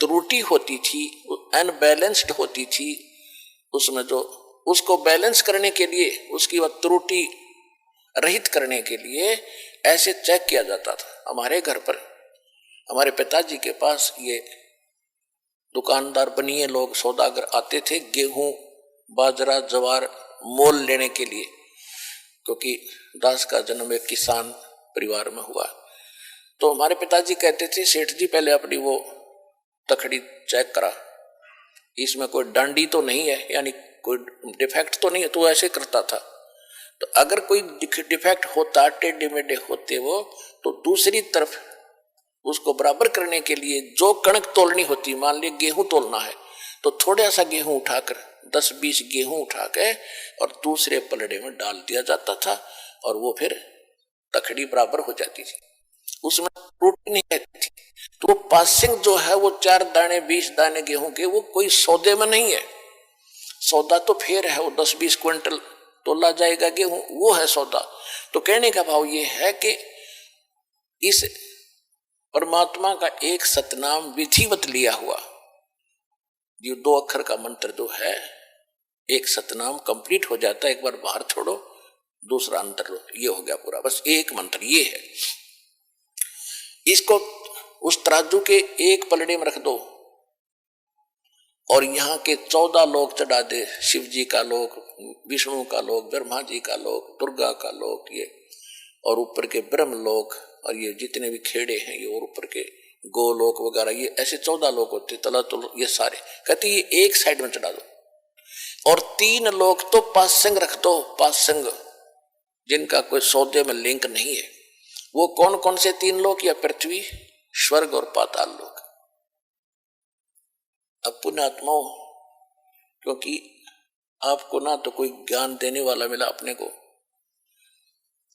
त्रुटि होती थी, अनबैलेंस्ड होती थी, उसमें जो उसको बैलेंस करने के लिए, उसकी वह त्रुटि रहित करने के लिए ऐसे चेक किया जाता था। हमारे घर पर, हमारे पिताजी के पास ये दुकानदार बनिए लोग, सौदागर आते थे गेहूं, बाजरा, ज्वार मोल लेने के लिए, क्योंकि दास का जन्म एक किसान परिवार में हुआ। तो हमारे पिताजी कहते थे सेठ जी पहले अपनी वो तखड़ी चेक करा, इसमें कोई डांडी तो नहीं है, यानी कोई डिफेक्ट तो नहीं है। तो ऐसे करता था। तो अगर कोई डिफेक्ट होता, टेढ़े मेढ़े होते वो, तो दूसरी तरफ उसको बराबर करने के लिए जो कणक तोलनी होती, मान लीजिए गेहूं तोलना है, तो थोड़ा सा गेहूं उठाकर 10-20 गेहूं उठा के और दूसरे पलड़े में डाल दिया जाता था, और वो फिर तखड़ी बराबर हो जाती थी, उसमें त्रुटि नहीं रहती थी। तो वो पासिंग जो है वो 4 दाने 20 दाने गेहूं के, वो कोई सौदे में नहीं है। सौदा तो फिर है, वो 10-20 क्विंटल तोला जाएगा गेहूं, वो है सौदा। तो कहने का भाव ये है कि इस परमात्मा का एक सतनाम विधिवत लिया हुआ, ये 2 अक्षर का मंत्र जो है, एक सतनाम कंप्लीट हो जाता है, एक बार बाहर छोड़ो दूसरा अंतर लो, ये हो गया पूरा, बस एक मंत्र ये है। इसको उस तराजू के एक पलड़े में रख दो और यहाँ के 14 लोक चढ़ा दे, शिव जी का लोक, विष्णु का लोक, ब्रह्मा जी का लोक, दुर्गा का लोक, ये और ऊपर के ब्रह्म लोक, और ये जितने भी खेड़े हैं ये, और ऊपर के गोलोक वगैरह, ये ऐसे 14 लोक होते, तला तो ये सारे कहते ये एक साइड में चढ़ा दो। और 3 लोक तो पासंग रख दो, पासंग जिनका कोई सौदे में लिंक नहीं है। वो कौन कौन से 3 लोक, या पृथ्वी, स्वर्ग और पाताल लोक। अब पुण्यात्माओं, क्योंकि आपको ना तो कोई ज्ञान देने वाला मिला अपने को,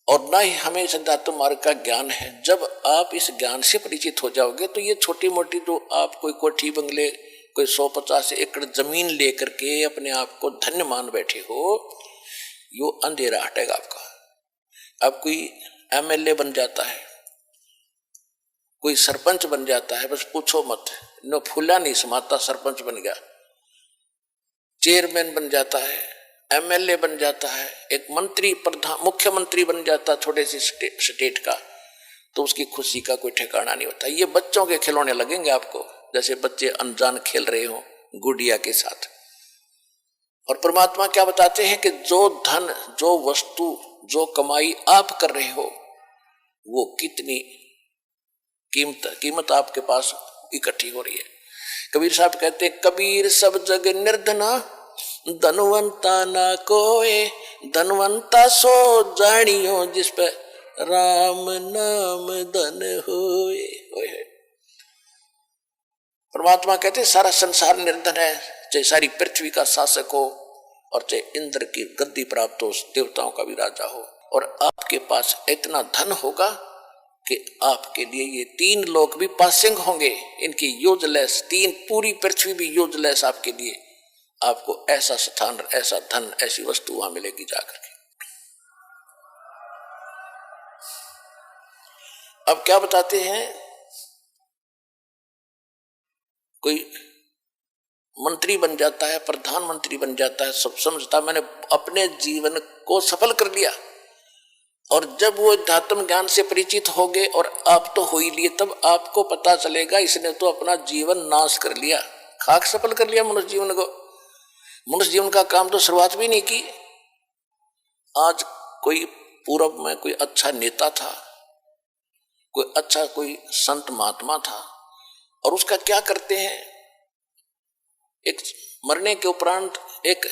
और ना ही हमें सिद्धार्थ मार्ग का ज्ञान है। जब आप इस ज्ञान से परिचित हो जाओगे तो ये छोटी मोटी जो आप कोई कोठी बंगले, कोई 150 एकड़ जमीन लेकर के अपने आप को धन्य मान बैठे हो, यो अंधेरा हटेगा आपका। अब कोई MLA बन जाता है, कोई सरपंच बन जाता है, बस पूछो मत, नो फूला नहीं समाता, सरपंच बन गया, चेयरमैन बन जाता है, एमएलए बन जाता है, एक मंत्री प्रधान मुख्यमंत्री बन जाता छोटे से स्टेट का, तो उसकी खुशी का कोई ठिकाना नहीं होता। ये बच्चों के खिलौने लगेंगे आपको, जैसे बच्चे अनजान खेल रहे हो गुड़िया के साथ। और परमात्मा क्या बताते हैं कि जो धन, जो वस्तु, जो कमाई आप कर रहे हो, वो कितनी कीमत आपके पास इकट्ठी हो रही है। कबीर साहब कहते हैं, कबीर सब जग निर्धना, धनवंता ना कोय, धनवंता सो जानियो, जिस पे राम नाम धन होए। परमात्मा कहते हैं सारा संसार निर्धन है, चाहे सारी पृथ्वी का शासक हो और चाहे इंद्र की गद्दी प्राप्त हो, देवताओं का भी राजा हो, और आपके पास इतना धन होगा कि आपके लिए ये 3 लोक भी पासिंग होंगे, इनकी यूजलेस, 3 पूरी पृथ्वी भी यूजलेस आपके लिए। आपको ऐसा स्थान, ऐसा धन, ऐसी वस्तु वहां मिलेगी जाकर के। अब क्या बताते हैं, कोई मंत्री बन जाता है, प्रधानमंत्री बन जाता है, सब समझता मैंने अपने जीवन को सफल कर लिया, और जब वो अध्यात्म ज्ञान से परिचित हो गए, और आप तो हो ही लिए, तब आपको पता चलेगा इसने तो अपना जीवन नाश कर लिया, खाक सफल कर लिया मनुष्य जीवन को। मनुष्य जीवन का काम तो शुरुआत भी नहीं की। आज कोई पूरब में कोई अच्छा नेता था, कोई अच्छा कोई संत महात्मा था, और उसका क्या करते हैं, एक मरने के उपरांत एक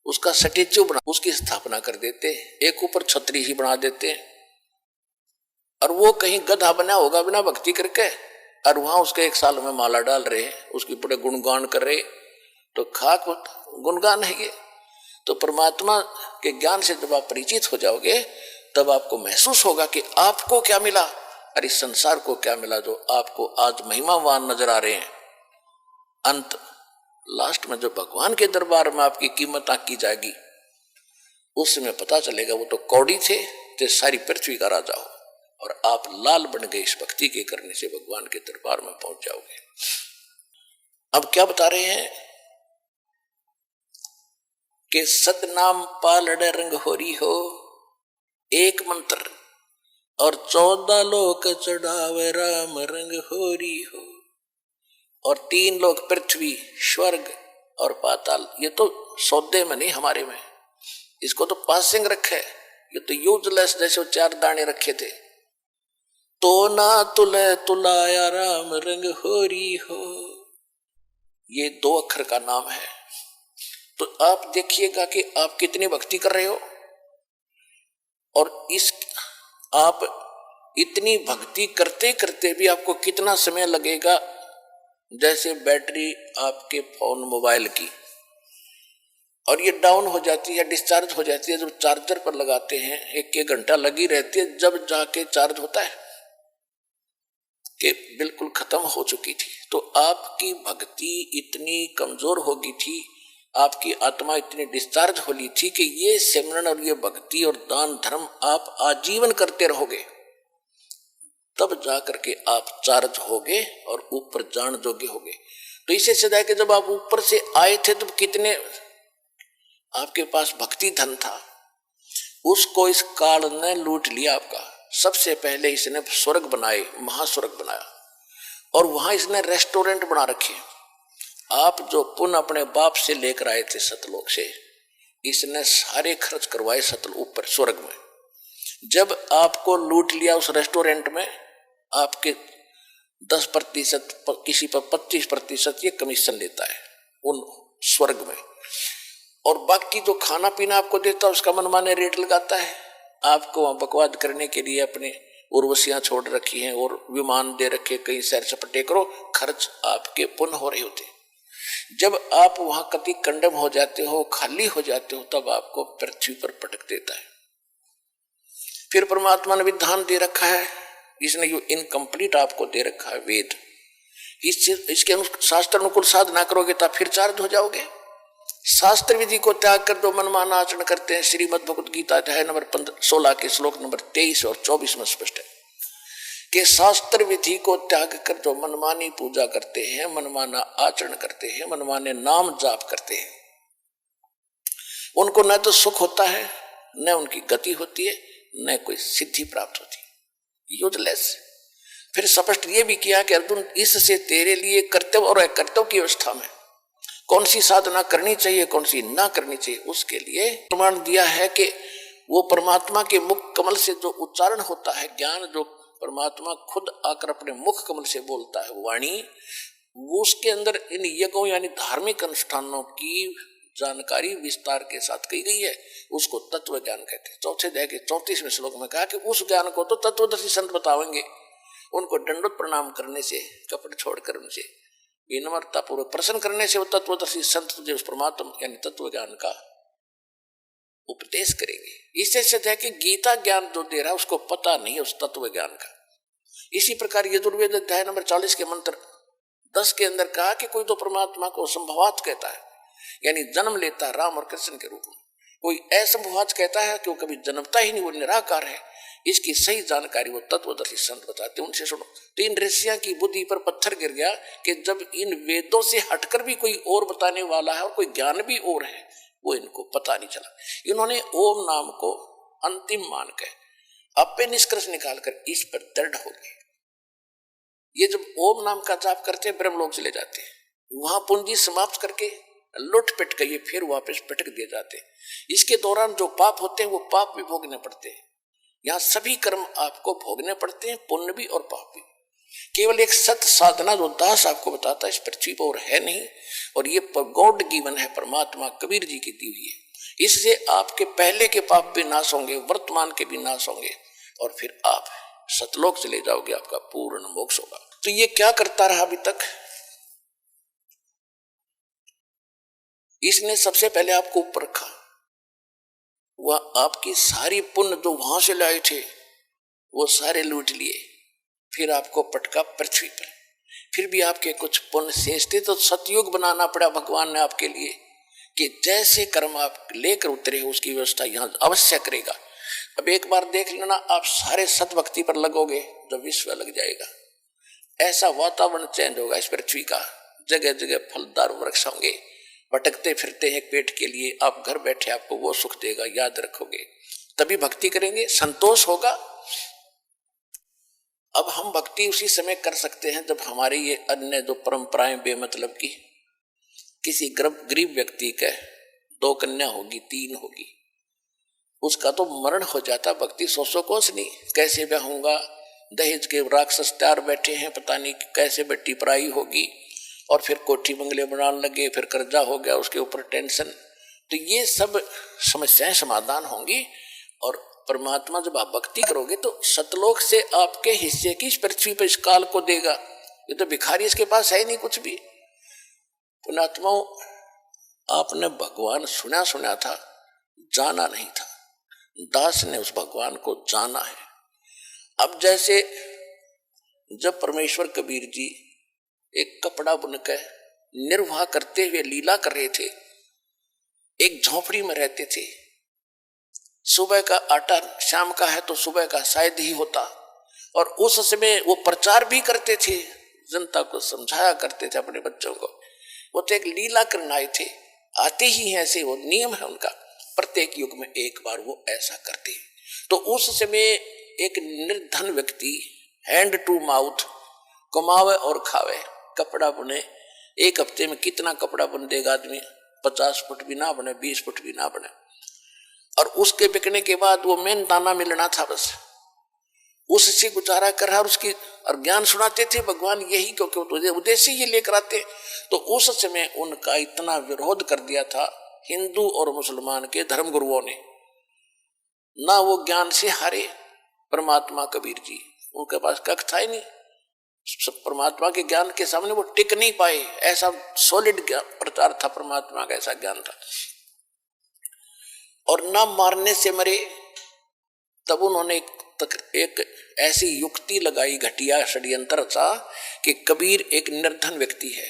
उसका स्टैच्यू बना, उसकी स्थापना कर देते, एक ऊपर छतरी ही बना देते, और वो कहीं गधा बना होगा बिना भक्ति करके, और वहां उसके 1 साल में माला डाल रहे, उसकी बड़े गुणगान कर रहे, तो खाक गुणगान है ये। तो परमात्मा के ज्ञान से जब आप परिचित हो जाओगे, तब आपको महसूस होगा कि आपको क्या मिला और इस संसार को क्या मिला, जो आपको आज महिमावान नजर आ रहे हैं। अंत लास्ट में जो भगवान के दरबार में आपकी कीमत आंकी जाएगी, उस समय पता चलेगा वो तो कौड़ी थे, जो सारी पृथ्वी का राजा हो, और आप लाल बन गए इस भक्ति के करने से, भगवान के दरबार में पहुंच जाओगे। अब क्या बता रहे हैं कि सतनाम पालड़ रंग होरी हो, एक मंत्र, और 14 लोक चढ़ावे राम रंग होरी हो, और 3 लोक पृथ्वी, स्वर्ग और पाताल। ये तो सौदे में नहीं, हमारे में इसको तो पासिंग रखे, ये तो यूजलेस, जैसे 4 दाने रखे थे। तो ना तुले तुलाया राम रंग होरी हो, ये 2 अक्षर का नाम है। तो आप देखिएगा कि आप कितनी भक्ति कर रहे हो, और इस आप इतनी भक्ति करते करते भी आपको कितना समय लगेगा, जैसे बैटरी आपके फोन मोबाइल की, और ये डाउन हो जाती है, डिस्चार्ज हो जाती है, जब चार्जर पर लगाते हैं 1 घंटा लगी रहती है, जब जाके चार्ज होता है कि बिल्कुल खत्म हो चुकी थी। तो आपकी भक्ति इतनी कमजोर हो गई थी, आपकी आत्मा इतनी डिस्चार्ज हो ली थी कि ये सिमरन और ये भक्ति और दान धर्म आप आजीवन करते रहोगे, तब जाकर के आप चार्ज होगे और ऊपर जान जोगे होगे। तो इसे सदा है कि जब आप ऊपर से आए थे, तब कितने आपके पास भक्ति धन था, उसको इस काल ने लूट लिया आपका। सबसे पहले इसने स्वर्ग बनाए, महास्वर्ग बनाया, और वहां इसने रेस्टोरेंट बना रखे। आप जो पुण्य अपने बाप से लेकर आए थे सतलोक से, इसने सारे खर्च करवाए सतल ऊपर स्वर्ग में। जब आपको लूट लिया उस रेस्टोरेंट में, आपके 10%, किसी पर 25% ये कमीशन लेता है उन स्वर्ग में, और बाकी जो खाना पीना आपको देता है उसका मनमाने रेट लगाता है। आपको वहां बकवाद करने के लिए अपने उर्वशियां छोड़ रखी हैं और विमान दे रखे, कहीं सैर सपाटे करो, खर्च आपके पुण्य हो रहे होते। जब आप वहां कति कंडम हो जाते हो, खाली हो जाते हो, तब आपको पृथ्वी पर पटक देता है। फिर परमात्मा ने विधान दे रखा है, इसने जो इनकम्प्लीट आपको दे रखा है वेद, इसके शास्त्र अनुकूल साधना करोगे तो फिर चार्ज हो जाओगे। शास्त्र विधि को त्याग कर दो, मनमाना आचरण करते हैं। श्रीमद् भगवत गीता अध्याय नंबर 16 के श्लोक नंबर 23 और 24 में स्पष्ट है कि शास्त्र विधि को त्याग कर जो मनमानी पूजा करते हैं, मनमाना आचरण करते हैं, मनमाने नाम जाप करते हैं, उनको न तो सुख होता है, न उनकी गति होती है, न कोई सिद्धि प्राप्त होती है, यूजलेस। फिर स्पष्ट ये भी किया कि अर्जुन, इससे तेरे लिए कर्तव्य और अकर्तव्य की अवस्था में कौन सी साधना करनी चाहिए, कौन सी ना करनी चाहिए, उसके लिए प्रमाण दिया है कि वो परमात्मा के मुख कमल से जो उच्चारण होता है ज्ञान, जो परमात्मा खुद आकर अपने मुख कमल से बोलता है वाणी, वो उसके अंदर इन यज्ञों यानी धार्मिक अनुष्ठानों की जानकारी विस्तार के साथ की गई है। उसको तत्व ज्ञान कहते हैं। चौथे अध्याय के 34वें श्लोक में कहा कि उस ज्ञान को तो तत्वदर्शी संत बतावेंगे। उनको दंडोत प्रणाम करने से, कपट छोड़कर उनसे विनम्रता पूर्वक प्रसन्न करने से वो तत्वदर्शी संत तुझे उस परमात्मा यानी तत्व ज्ञान का उपदेश करेंगे। इससे सिद्ध है कि गीता ज्ञान जो दे रहा है उसको पता नहीं है उस तत्व ज्ञान का। इसी प्रकार यजुर्वेद अध्याय नंबर 40 के मंत्र 10 के अंदर कहा कि कोई तो परमात्मा को संभवात कहता है, यानी जन्म लेता है राम और कृष्ण के रूप में। कोई असंभवात कहता है कि वो कभी जन्मता ही नहीं, वो निराकार है। इसकी सही जानकारी वो तत्वदर्शी संत बताते हैं। उनसे सुनो। तो इन ऋषियों की बुद्धि पर पत्थर गिर गया कि जब इन वेदों से हटकर भी कोई और बताने वाला है और कोई ज्ञान भी और है, वो इनको पता नहीं चला। इन्होंने ओम नाम को अंतिम मान के अपने निष्कर्ष निकालकर इस पर दृढ़ हो गए। ये जब ओम नाम का जाप करते हैं ब्रह्मलोक चले जाते हैं, वहां पूंजी समाप्त करके लुट पिट के ये फिर वापस पटक दिए जाते हैं। इसके दौरान जो पाप होते हैं वो पाप भी भोगने पड़ते हैं। यहाँ सभी कर्म आपको भोगने पड़ते हैं, पुण्य भी और पाप भी। केवल एक सत्य साधना जो दास आपको बताता है इस पृथ्वी पर और है नहीं, और ये गॉड गिवन है, परमात्मा कबीर जी की दी हुई है। इससे आपके पहले के पाप भी नाश होंगे, वर्तमान के भी नाश होंगे, और फिर आप सतलोक चले जाओगे, आपका पूर्ण मोक्ष होगा। तो ये क्या करता रहा अभी तक? इसने सबसे पहले आपको ऊपर रखा, वह आपकी सारी पुण्य जो वहां से लाए थे वो सारे लूट लिए, फिर आपको पटका पृथ्वी पर। फिर भी आपके कुछ पुण्य शेष थे तो सतयुग बनाना पड़ा भगवान ने आपके लिए कि जैसे कर्म आप लेकर उतरे उसकी व्यवस्था यहां अवश्य करेगा। अब एक बार देख लेना, आप सारे सतभक्ति पर लगोगे तो विश्व लग जाएगा। ऐसा वातावरण चेंज होगा इस पृथ्वी का, जगह जगह फलदार वृक्ष होंगे, भटकते फिरते हैं पेट के लिए, आप घर बैठे आपको वो सुख देगा, याद रखोगे, तभी भक्ति करेंगे, संतोष होगा। अब हम भक्ति उसी समय कर सकते हैं जब हमारे ये अन्य जो परंपराएं बेमतलब की, किसी गरीब व्यक्ति के 2 कन्या होगी, 3 होगी, उसका तो मरण हो जाता, भक्ति 100 कोस नहीं, कैसे ब्याहूंगा, दहेज के राक्षस तैयार बैठे हैं, पता नहीं कैसे बेटी पराई होगी, और फिर कोठी बंगले बनाने लगे, फिर कर्जा हो गया, उसके ऊपर टेंशन। तो ये सब समस्याएं समाधान होंगी, और परमात्मा जब आप भक्ति करोगे तो सतलोक से आपके हिस्से की इस पृथ्वी पर इस काल को देगा। ये तो भिखारी, इसके पास है नहीं कुछ भी। पुण्यात्माओं, आपने भगवान सुना था, जाना नहीं था। दास ने उस भगवान को जाना है। अब जैसे जब परमेश्वर कबीर जी एक कपड़ा बुनकर निर्वाह करते हुए लीला कर रहे थे, एक झोपड़ी में रहते थे, सुबह का आटा शाम का है तो सुबह का शायद ही होता, और उस समय वो प्रचार भी करते थे, जनता को समझाया करते थे अपने बच्चों को। वो तो एक लीला करने आए थे, आते ही हैं, ऐसे वो नियम है उनका, प्रत्येक युग में एक बार वो ऐसा करते हैं। तो उस समय एक निर्धन व्यक्ति हैंड टू माउथ कमावे और खावे, कपड़ा बुने। एक हफ्ते में कितना कपड़ा बुन देगा आदमी? 50 फुट भी ना बने, 20 फुट भी ना बने, और उसके बिकने के बाद वो मेन दाना मिलना था, बस उससे गुजारा कर रहा। और उसकी और ज्ञान सुनाते थे भगवान यही, क्योंकि तुझे उद्देश्य ये लेकर आते। तो उस समय उनका इतना विरोध कर दिया था हिंदू और मुसलमान के धर्म गुरुओं ने, ना वो ज्ञान से हारे परमात्मा कबीर जी, उनके पास कख था ही नहीं, परमात्मा के ज्ञान के सामने वो टिक नहीं पाए। ऐसा सॉलिड प्रचार था परमात्मा का, ऐसा ज्ञान था। और ना मारने से मरे, तब उन्होंने एक ऐसी युक्ति लगाई, घटिया षड्यंत्र था कि कबीर एक निर्धन व्यक्ति है,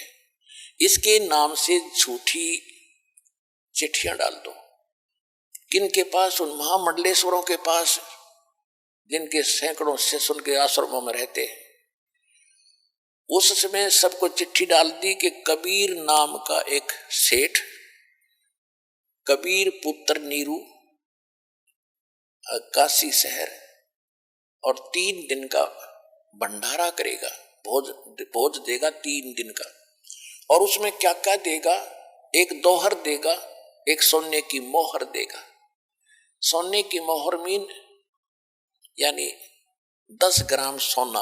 इसके नाम से झूठी चिट्ठियां डाल दो। किन के पास? उन महामंडलेश्वरों के पास, जिनके सैकड़ों शिष्य उनके आश्रमों में रहते, उस समय सबको चिट्ठी डाल दी कि कबीर नाम का एक सेठ, कबीर पुत्र नीरू, काशी शहर, और 3 दिन का भंडारा करेगा, भोज देगा 3 दिन का। और उसमें क्या क्या देगा, एक दोहर देगा, एक सोने की मोहर देगा। सोने की मोहर मीन यानी 10 ग्राम सोना,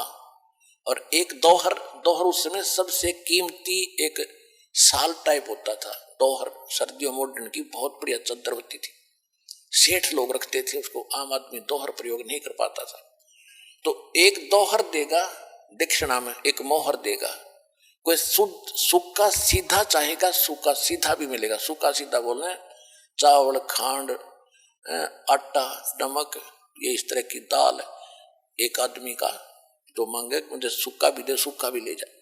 और एक दोहर, दोहर उस समय सबसे कीमती एक साल टाइप होता था। दोहर सर्दियों में की बहुत बढ़िया चादर होती थी, सेठ लोग रखते थे उसको, आम आदमी दोहर प्रयोग नहीं कर पाता था। तो एक दोहर देगा दक्षिणा में, एक मोहर देगा। कोई शुद्ध सूखा सीधा चाहेगा, सूखा सीधा भी मिलेगा। सूखा सीधा बोलना चावल, खांड, आटा, नमक, ये इस तरह की दाल। एक आदमी का तो मांगे मुझे सूखा भी दे, सूखा भी ले जाए।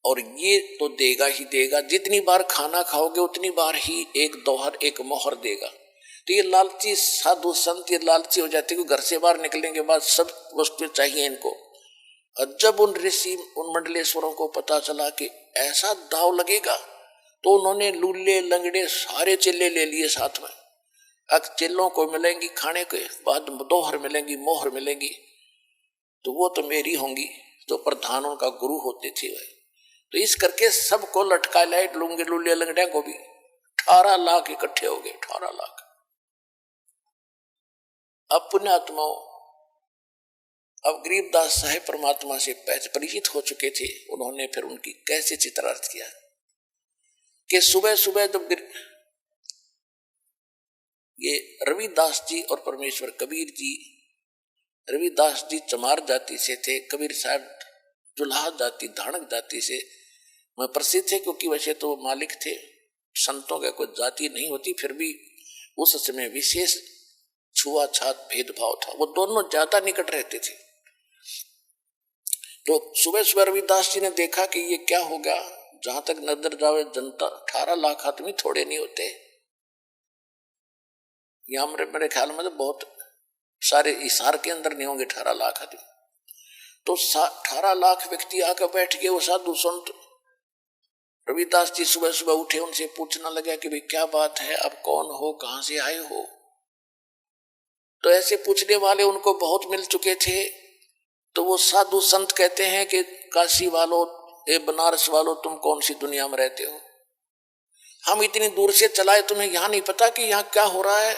और ये तो देगा ही देगा, जितनी बार खाना खाओगे उतनी बार ही एक दोहर एक मोहर देगा। तो ये लालची साधु संत ये लालची हो जाते कि घर से बाहर निकलने के बाद सब वस्तुएं चाहिए इनको। और जब उन ऋषि उन मंडलेश्वरों को पता चला कि ऐसा दाव लगेगा, तो उन्होंने लूले लंगड़े सारे चिल्ले ले लिए साथ में। अब चिल्लों को मिलेंगी खाने के बाद दोहर मिलेंगी, मोहर मिलेंगी, तो वो तो मेरी होंगी। तो प्रधान उनका गुरु होते थे वह। तो इस करके सबको लटका लाए, लूंगे लूले लंगड़े को भी। 18 लाख इकट्ठे हो गए, 18 लाख। अब पुण्यात्माओं, अब गरीबदास साहेब परमात्मा से परिचित हो चुके थे। उन्होंने फिर उनकी कैसे चित्रार्थ किया कि सुबह सुबह जब ये रविदास जी और परमेश्वर कबीर जी, रविदास जी चमार जाति से थे, कबीर साहब जुल्हा जाति धाणक जाति से मैं प्रसिद्ध थे, क्योंकि वैसे तो मालिक थे, संतों का कोई जाति नहीं होती, फिर भी उस समय विशेष छुआछात भेदभाव था। वो दोनों ज्यादा निकट रहते थे। तो सुबह सुबह रविदास जी ने देखा कि ये क्या होगा, जहां तक नजर जावे जनता, 18 लाख आदमी थोड़े नहीं होते। यहां मेरे ख्याल में तो बहुत सारे हिसार के अंदर नहीं होंगे 18 लाख आदमी। तो 18 लाख व्यक्ति आकर बैठ गए। वो साधु संत रविदास जी सुबह सुबह उठे, उनसे पूछना लगा कि भाई क्या बात है, अब कौन हो, कहां से आए हो। तो ऐसे पूछने वाले उनको बहुत मिल चुके थे। तो वो साधु संत कहते हैं कि काशी वालों, ए बनारस वालों, तुम कौन सी दुनिया में रहते हो, हम इतनी दूर से चलाए, तुम्हें यहां नहीं पता कि यहां क्या हो रहा है।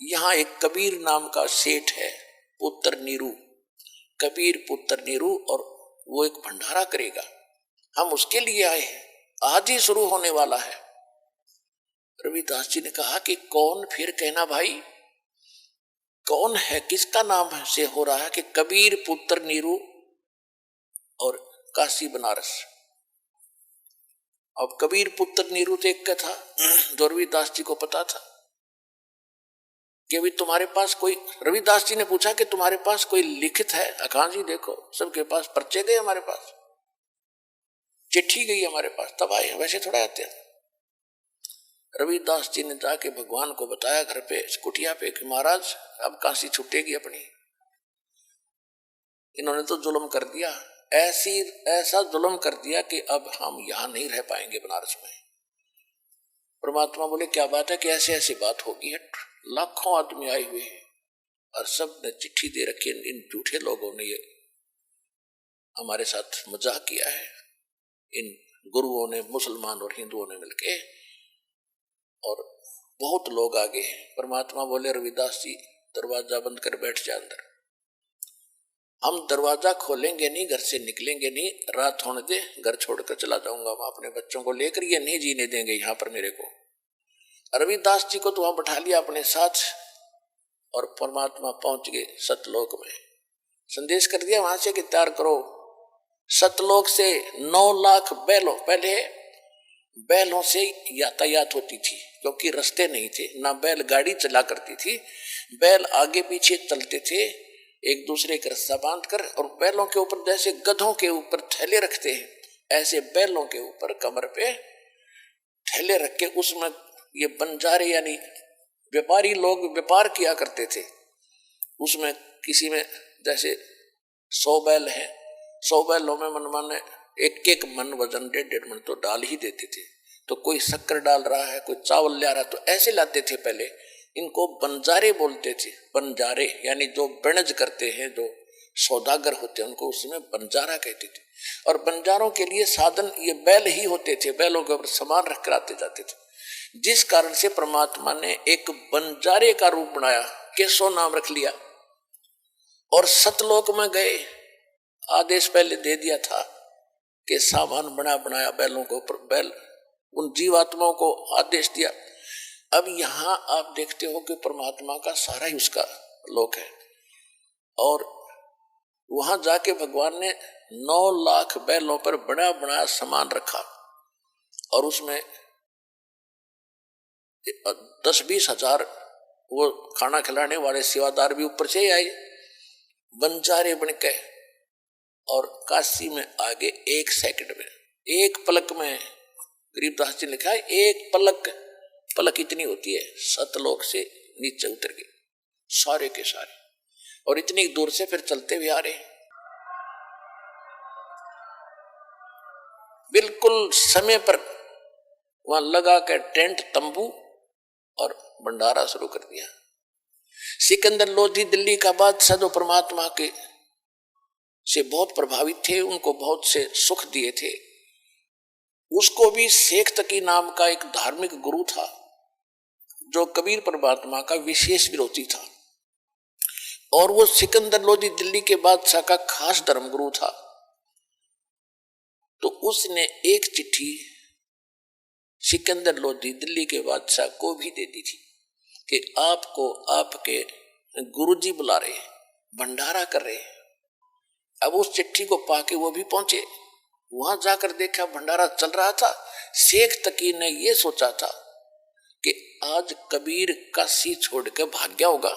यहां एक कबीर नाम का सेठ है, पुत्र नीरू, कबीर पुत्र नीरू, और वो एक भंडारा करेगा, हम उसके लिए आए हैं, आज ही शुरू होने वाला है। रविदास जी ने कहा कि कौन, फिर कहना भाई कौन है, किसका नाम से हो रहा है, कि कबीर पुत्र नीरू और काशी बनारस। अब कबीर पुत्र नीरू तो एक का था, जो रविदास जी को पता था कि अभी तुम्हारे पास कोई, रविदास जी ने पूछा कि तुम्हारे पास कोई लिखित है। अखां जी देखो सबके पास पर्चे गए, हमारे पास चिट्ठी गई हमारे पास, तब आए, वैसे थोड़ा आते हैं। रविदास जी ने जाके भगवान को बताया घर पे कुटिया पे कि महाराज अब काशी छूटेगी अपनी, इन्होंने तो जुल्म कर दिया, ऐसा जुल्म कर दिया कि अब हम यहां नहीं रह पाएंगे बनारस में। परमात्मा बोले क्या बात है कि ऐसी ऐसी बात होगी है। लाखों आदमी आए हुए हैं और सब ने चिट्ठी दे रखी है। इन झूठे लोगों ने ये हमारे साथ मजाक किया है, इन गुरुओं ने, मुसलमान और हिंदुओं ने मिलके, और बहुत लोग आगे। परमात्मा बोले रविदास जी दरवाजा बंद कर बैठ जा अंदर, हम दरवाजा खोलेंगे नहीं, घर से निकलेंगे नहीं, रात होने दे, घर छोड़कर चला जाऊंगा मैं अपने बच्चों को लेकर, ये नहीं जीने देंगे यहाँ पर मेरे को। रविदास जी को तो वहां बैठा लिया अपने साथ, और परमात्मा पहुंच गए सतलोक में। संदेश कर दिया वहां से कि तैयार करो। सतलोक से 9 लाख बैलों, पहले बैलों से यातायात होती थी क्योंकि रास्ते नहीं थे, ना बैल गाड़ी चला करती थी, बैल आगे पीछे चलते थे एक दूसरे का रास्ता बांध कर, और बैलों के ऊपर जैसे गधों के ऊपर थैले रखते हैं, ऐसे बैलों के ऊपर कमर पे थैले रख के उसमें ये बंजारे यानी व्यापारी लोग व्यापार किया करते थे, उसमें किसी में जैसे 100 बैल है, 100 बैलों में मनमाने एक एक मन वजन 1.5 मन तो डाल ही देते थे। तो कोई शक्कर डाल रहा है, कोई चावल ले रहा है, तो ऐसे लाते थे पहले। इनको बंजारे बोलते थे, बंजारे यानी जो बनज करते हैं, जो सौदागर होते हैं, उनको उसमें बंजारा कहते थे। और बंजारों के लिए साधन ये बैल ही होते थे, बैलों के ऊपर सामान रख कर आते जाते थे। जिस कारण से परमात्मा ने एक बंजारे का रूप बनाया, केशव नाम रख लिया, और सतलोक में गए। आदेश पहले दे दिया था कि सामान बना बनाया बैलों के ऊपर, बैल उन जीवात्माओं को आदेश दिया। अब यहां आप देखते हो कि परमात्मा का सारा ही उसका लोक है, और वहां जाके भगवान ने 9 लाख बैलों पर बड़ा बड़ा सामान रखा, और उसमें 10-20 हजार वो खाना खिलाने वाले सेवादार भी ऊपर से आए बंजारे बन के। और काशी में आगे 1 सेकंड में, 1 पलक में, गरीबदास जी ने लिखा है 1 पलक इतनी होती है, सतलोक से नीचे उतर गए सारे के सारे, और इतनी दूर से फिर चलते हुए आ रहे। बिल्कुल समय पर वहां लगा के टेंट तंबू और भंडारा शुरू कर दिया। सिकंदर लोधी दिल्ली का बादशाह जो परमात्मा के से बहुत प्रभावित थे, उनको बहुत से सुख दिए थे, उसको भी शेख तकी नाम का एक धार्मिक गुरु था जो कबीर परमात्मा का विशेष विरोधी था, और वो सिकंदर लोधी दिल्ली के बादशाह का खास धर्मगुरु था। तो उसने एक चिट्ठी सिकंदर लोधी दिल्ली के बादशाह को भी दे दी थी कि आपको आपके गुरुजी बुला रहे, भंडारा कर रहे। अब उस चिट्ठी को पाके वो भी पहुंचे, वहां जाकर देखा भंडारा चल रहा था। शेख तकी ने ये सोचा था कि आज कबीर काशी छोड़ के भाग गया होगा,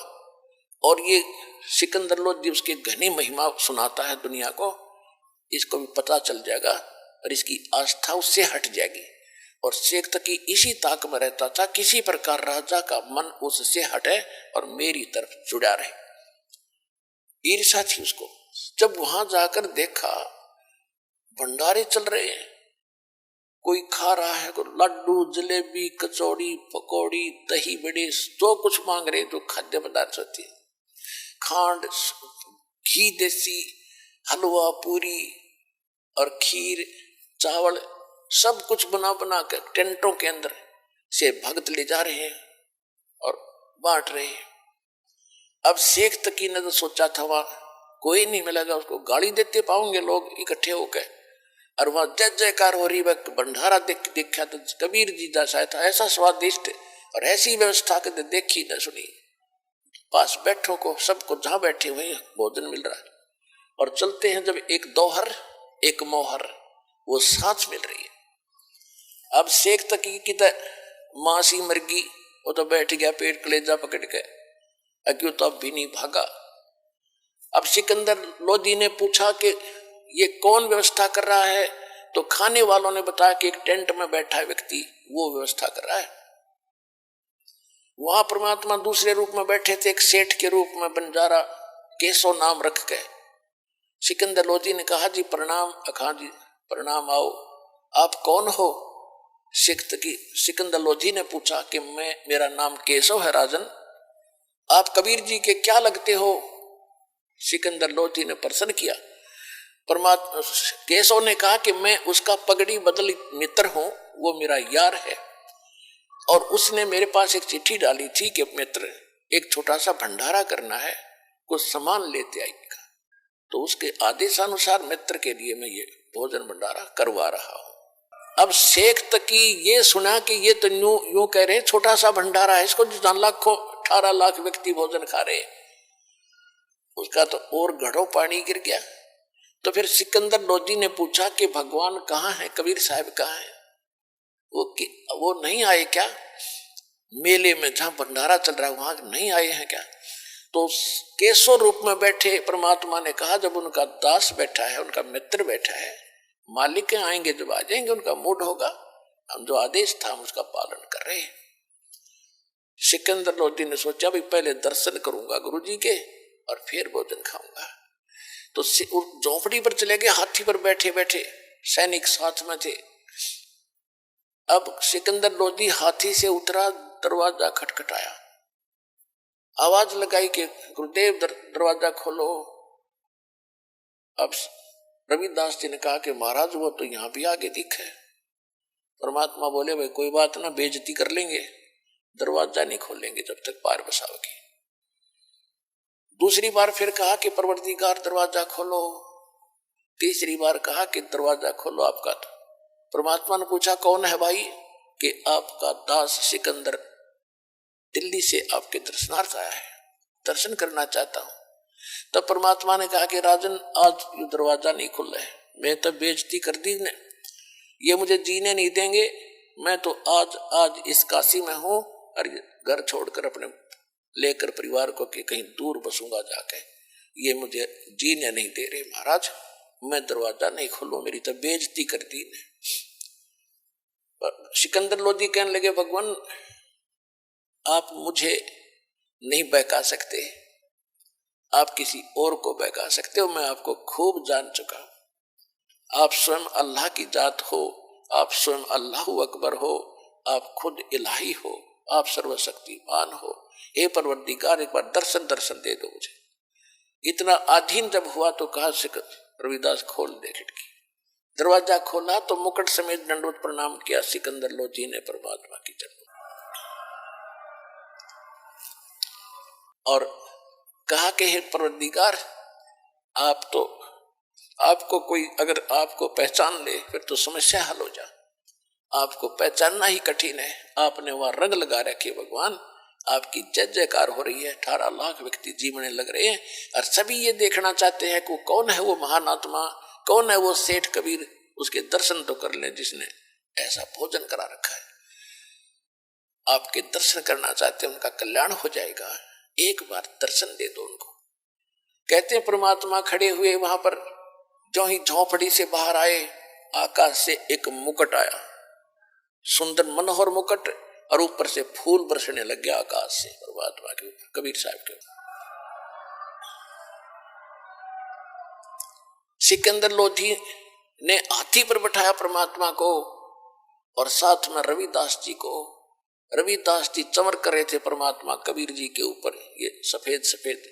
और ये सिकंदर लोधी उसकी घनी महिमा सुनाता है दुनिया को, इसको भी पता चल जाएगा और इसकी आस्था उससे हट जाएगी। और शेख तकी इसी ताक में रहता था, किसी प्रकार राजा का मन उससे हटे और मेरी तरफ जुड़ा रहे, ईर्ष्या थी उसको। जब वहां जाकर देखा भंडारे चल रहे हैं, कोई खा रहा है, कोई लड्डू जलेबी कचौड़ी पकौड़ी दही बड़े, जो कुछ मांग रहे जो खाद्य पदार्थ होती है, खांड घी देसी हलवा पूरी और खीर चावल सब कुछ बना बना कर टेंटों के अंदर से भक्त ले जा रहे हैं और बांट रहे हैं। अब शेख तकी ने तो सोचा था वहां कोई नहीं मिलेगा, उसको गाली देते पाओगे लोग इकट्ठे होकर, और वहां जय जयकार हो रही, वह भंडारा देखा तो कबीर जी जैसा था, ऐसा स्वादिष्ट और ऐसी व्यवस्था के देखी न सुनी। पास बैठो को सबको जहां बैठे हुए भोजन मिल रहा है, और चलते हैं जब एक दोहर एक मोहर वो साथ मिल रही है। अब शेख तकी की मासी मरगी, वो तो बैठ गया पेट कलेजा पकड़ के, क्यों तो अब भी नहीं भागा। अब सिकंदर लोधी ने पूछा कि ये कौन व्यवस्था कर रहा है, तो खाने वालों ने बताया कि एक टेंट में बैठा है व्यक्ति, वो व्यवस्था कर रहा है। वहां परमात्मा दूसरे रूप में बैठे थे, एक सेठ के रूप में, बंजारा केशव नाम रख के। सिकंदर लोधी ने कहा जी प्रणाम। अखा जी प्रणाम, आओ, आप कौन हो? सिकंदर लोधी ने पूछा कि मेरा नाम केशव है राजन, आप कबीर जी के क्या लगते हो? सिकंदर लोधी ने प्रश्न किया। परमात्मा केशव ने कहा कि मैं उसका पगड़ी बदल मित्र हूं, वो मेरा यार है, और उसने मेरे पास एक चिट्ठी डाली थी कि मित्र एक छोटा सा भंडारा करना है, कुछ सामान लेते आएगा। तो उसके आदेशानुसार मित्र के लिए मैं ये भोजन भंडारा करवा रहा हूं। अब शेख तकी ये सुना कि ये तो यूं कह रहे छोटा सा भंडारा है, इसको 18 लाख व्यक्ति भोजन खा रहे, उसका तो और घड़ों पानी गिर गया। तो फिर सिकंदर लोधी ने पूछा कि भगवान कहाँ है, कबीर साहब कहाँ है? वो नहीं आए क्या मेले में जहां भंडारा चल रहा है, वहां नहीं आए हैं क्या? तो केशव रूप में बैठे परमात्मा ने कहा जब उनका दास बैठा है, उनका मित्र बैठा है, मालिक आएंगे जब आ जाएंगे, उनका मूड होगा, हम जो आदेश था हम उसका पालन कर रहे हैं। सिकंदर लोधी ने सोचा भी पहले दर्शन करूंगा गुरु जी के, और फिर भोजन खाऊंगा। तो झोंपड़ी पर चले गए, हाथी पर बैठे बैठे, सैनिक साथ में थे। अब सिकंदर लोधी हाथी से उतरा, दरवाजा खटखटाया, आवाज लगाई कि गुरुदेव दरवाजा खोलो। अब रविदास जी ने कहा कि महाराज वो तो यहां भी आगे दिखे। परमात्मा बोले भाई कोई बात ना, बेइज्जती कर लेंगे, दरवाजा नहीं खोलेंगे जब तक पार बसाओगे। दूसरी बार फिर कहा कि परवरदिगार दरवाजा खोलो। तीसरी बार कहा कि दरवाजा खोलो आपका। तो परमात्मा ने पूछा कौन है भाई? कि आपका दास सिकंदर दिल्ली से आपके दर्शनार्थ आया है, दर्शन करना चाहता हूं। तब परमात्मा ने कहा कि राजन आज ये दरवाजा नहीं खुल रहा है, मैं तो बेइज्जती कर दी ने, ये मुझे जीने नहीं देंगे। मैं तो आज इस काशी में हूं और घर छोड़कर अपने लेकर परिवार को कि कहीं दूर बसूंगा जाके, ये मुझे जीने नहीं दे रहे महाराज, मैं दरवाजा नहीं खोलूं, मेरी तो बेइज्जती कर दी ने। सिकंदर लोधी कहने लगे भगवान आप मुझे नहीं बहका सकते, आप किसी और को बहका सकते हो, मैं आपको खूब जान चुका। आप स्वयं अल्लाह की जात हो, आप स्वयं अल्लाहु अकबर हो, आप खुद इलाही हो, आप सर्वशक्तिमान हो। हे परवरदिगार एक बार दर्शन दे दो मुझे। इतना अधीन जब हुआ तो कहा रविदास खोल दे खिड़की। दरवाजा खोला तो मुकुट समेत दंडवत प्रणाम किया सिकंदर लोधी ने परमात्मा की जन्म और कहा कि हे परवरदिगार आप तो, आपको कोई अगर आपको पहचान ले फिर तो समस्या हल हो जा, आपको पहचानना ही कठिन है, आपने वहां रंग लगा रखे भगवान, आपकी जय जयकार हो रही है, 18 लाख व्यक्ति जीवने लग रहे हैं और सभी ये देखना चाहते हैं कि कौन है वो महान आत्मा, कौन है वो सेठ कबीर, उसके दर्शन तो कर ले जिसने ऐसा भोजन करा रखा है। आपके दर्शन करना चाहते हैं, उनका कल्याण हो जाएगा, एक बार दर्शन दे दो उनको। कहते हैं परमात्मा खड़े हुए वहां पर, जो ही झोंपड़ी से बाहर आए आकाश से एक मुकुट आया, सुंदर मनोहर मुकुट, और ऊपर से फूल बरसने लग गया आकाश से परमात्मा के ऊपर, कबीर साहब के ऊपर। सिकंदर लोधी ने हाथी पर बैठाया परमात्मा को और साथ में रविदास जी को। रविदास जी चमर कर रहे थे परमात्मा कबीर जी के ऊपर, ये सफेद सफेद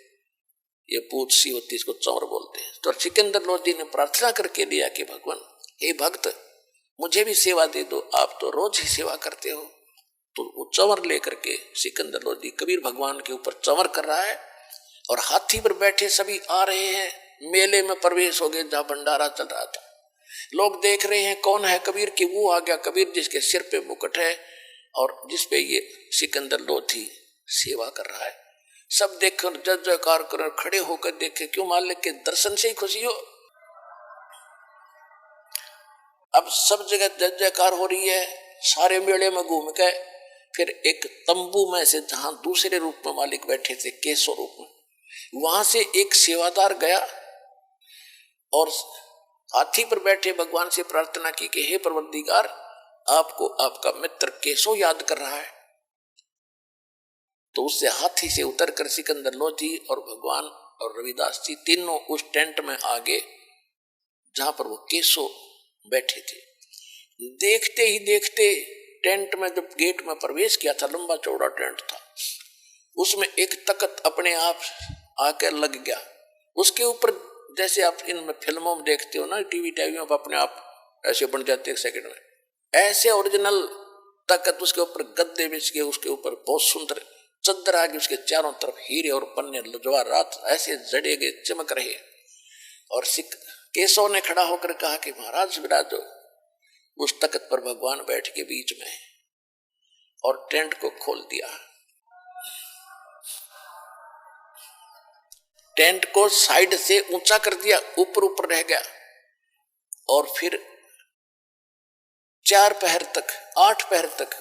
ये पूछ सी होती, इसको चमर बोलते हैं। तो सिकंदर लोधी ने प्रार्थना करके लिया कि भगवान हे भक्त मुझे भी सेवा दे दो, आप तो रोज ही सेवा करते हो। तो वो चमर लेकर के सिकंदर लोधी कबीर भगवान के ऊपर चमर कर रहा है और हाथी पर बैठे सभी आ रहे हैं। मेले में प्रवेश हो गए जहां भंडारा चल रहा था, लोग देख रहे हैं कौन है कबीर की, वो आ गया कबीर जिसके सिर पे मुकुट है और जिसपे ये सिकंदर लोधी सेवा कर रहा है। सब देखकर जय जयकार कर खड़े होकर देखे, क्यों मालिक के दर्शन से ही खुशी हो। अब सब जगह जय जयकार हो रही है, सारे मेले में घूम गए। फिर एक तंबू में से जहां दूसरे रूप में मालिक बैठे थे केशव रूप में, वहां से एक सेवादार गया और हाथी पर बैठे भगवान से प्रार्थना की कि हे परवरदिगार आपको आपका मित्र केशव याद कर रहा है। तो उससे हाथी से उतरकर सिकंदर लोधी और भगवान और रविदास जी तीनों उस टेंट में आ गए जहां पर वो केशव बैठे थे। देखते ही देखते टेंट में जब गेट में प्रवेश किया था, लंबा चौड़ा टेंट था, उसमें एक तख्त अपने आप आकर लग गया। उसके ऊपर जैसे आप इन फिल्मों में देखते हो ना, टीवी में अपने आप ऐसे बन जाते एक सेकंड में, ऐसे ओरिजिनल तख्त, उसके ऊपर गद्दे बिछ के, उसके ऊपर बहुत सुंदर चद्दर आगे, उसके चारों तरफ हीरे और पन्ने जवाहरात ऐसे जड़े गए चमक रहे। और केशव ने खड़ा होकर कहा कि महाराज विराजो। उस तख्त पर भगवान बैठ के बीच में और टेंट को खोल दिया, टेंट को साइड से ऊंचा कर दिया, ऊपर ऊपर रह गया। और फिर 4 पहर तक 8 पहर तक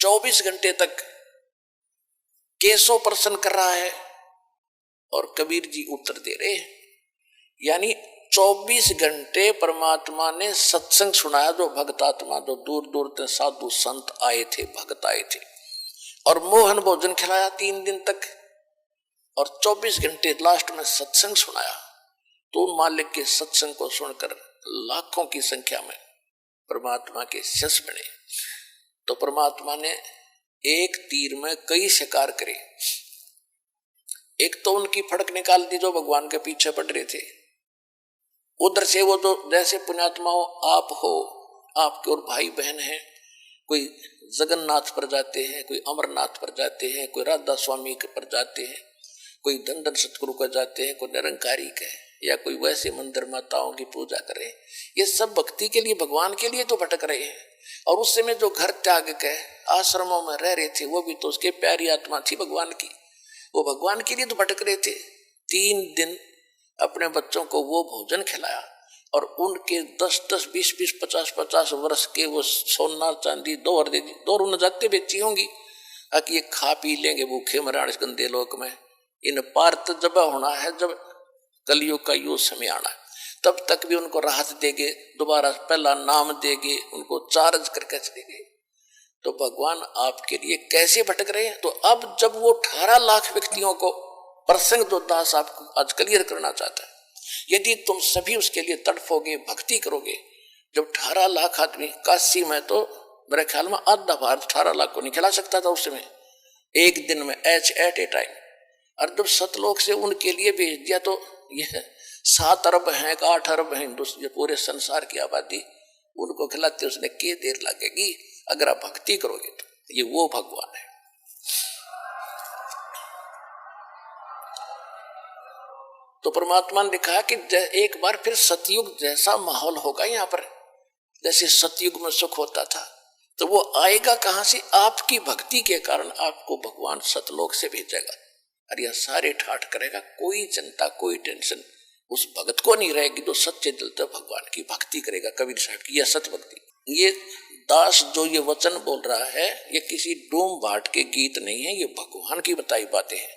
24 घंटे तक केशव प्रसन्न कर रहा है और कबीर जी उत्तर दे रहे हैं। यानी 24 घंटे परमात्मा ने सत्संग सुनाया। जो भक्तात्मा, जो दूर दूर से साधु संत आए थे, भक्त आए थे, और मोहन भोजन खिलाया 3 दिन तक। और 24 घंटे लास्ट में सत्संग सुनाया। तो उन मालिक के सत्संग को सुनकर लाखों की संख्या में परमात्मा के शिष्य बने। तो परमात्मा ने एक तीर में कई शिकार करे। एक तो उनकी फड़क निकाल दी जो भगवान के पीछे पड़ रहे थे। उधर से वो तो जैसे पुण्यात्मा हो, आप हो, आपके और भाई बहन हैं, कोई जगन्नाथ पर जाते हैं, कोई अमरनाथ पर जाते हैं, कोई राधा स्वामी पर जाते हैं, कोई धन सतगुरु का जाते हैं, कोई निरंकारी का है, या कोई वैसे मंदिर माताओं की पूजा करे। ये सब भक्ति के लिए, भगवान के लिए तो भटक रहे हैं। और उस समय जो घर त्याग के आश्रमों में रह रहे थे वो भी तो उसके प्यारी आत्मा थी भगवान की, वो भगवान के लिए तो भटक रहे थे। 3 दिन अपने बच्चों को वो भोजन खिलाया और उनके 10-10, 20-20, 50-50 वर्ष के वो सोना चांदी दो न जाते बेची होंगी कि ये खा पी लेंगे भूखे मराण इस गंदे लोक में। इन पार तो जब होना है, जब कलियुग का यो समय आना, तब तक भी उनको राहत देंगे, दोबारा पहला नाम देंगे, उनको चार्ज करके चलेंगे। तो भगवान आपके लिए कैसे भटक रहे हैं। तो अब जब वो 18 लाख व्यक्तियों को प्रसंग जो दास आपको आज क्लियर करना चाहता है, यदि तुम सभी उसके लिए तड़फोगे, भक्ति करोगे। जब 18 लाख आदमी, काशी में तो मेरे ख्याल में आधा भारत 18 लाख को नहीं खिला सकता था उस समय, एक दिन में एट ए टाइम। और जब सतलोक से उनके लिए भेज दिया तो यह 7 अरब हैं, 8 अरब हैं हिंदुस्तान, पूरे संसार की आबादी, उनको खिलाते उसने के देर लगेगी अगर आप भक्ति करोगे तो। ये वो भगवान है। तो परमात्मा ने लिखा कि एक बार फिर सतयुग जैसा माहौल होगा यहाँ पर, जैसे सतयुग में सुख होता था। तो वो आएगा कहां से? आपकी भक्ति के कारण आपको भगवान सतलोक से भेजेगा और यह सारे ठाठ करेगा। कोई चिंता, कोई टेंशन उस भगत को नहीं रहेगी जो सच्चे दिल से भगवान की भक्ति करेगा। कबीर साहब की यह सत भक्ति। ये दास जो ये वचन बोल रहा है, ये किसी डोम भाट के गीत नहीं है, ये भगवान की बताई बातें हैं।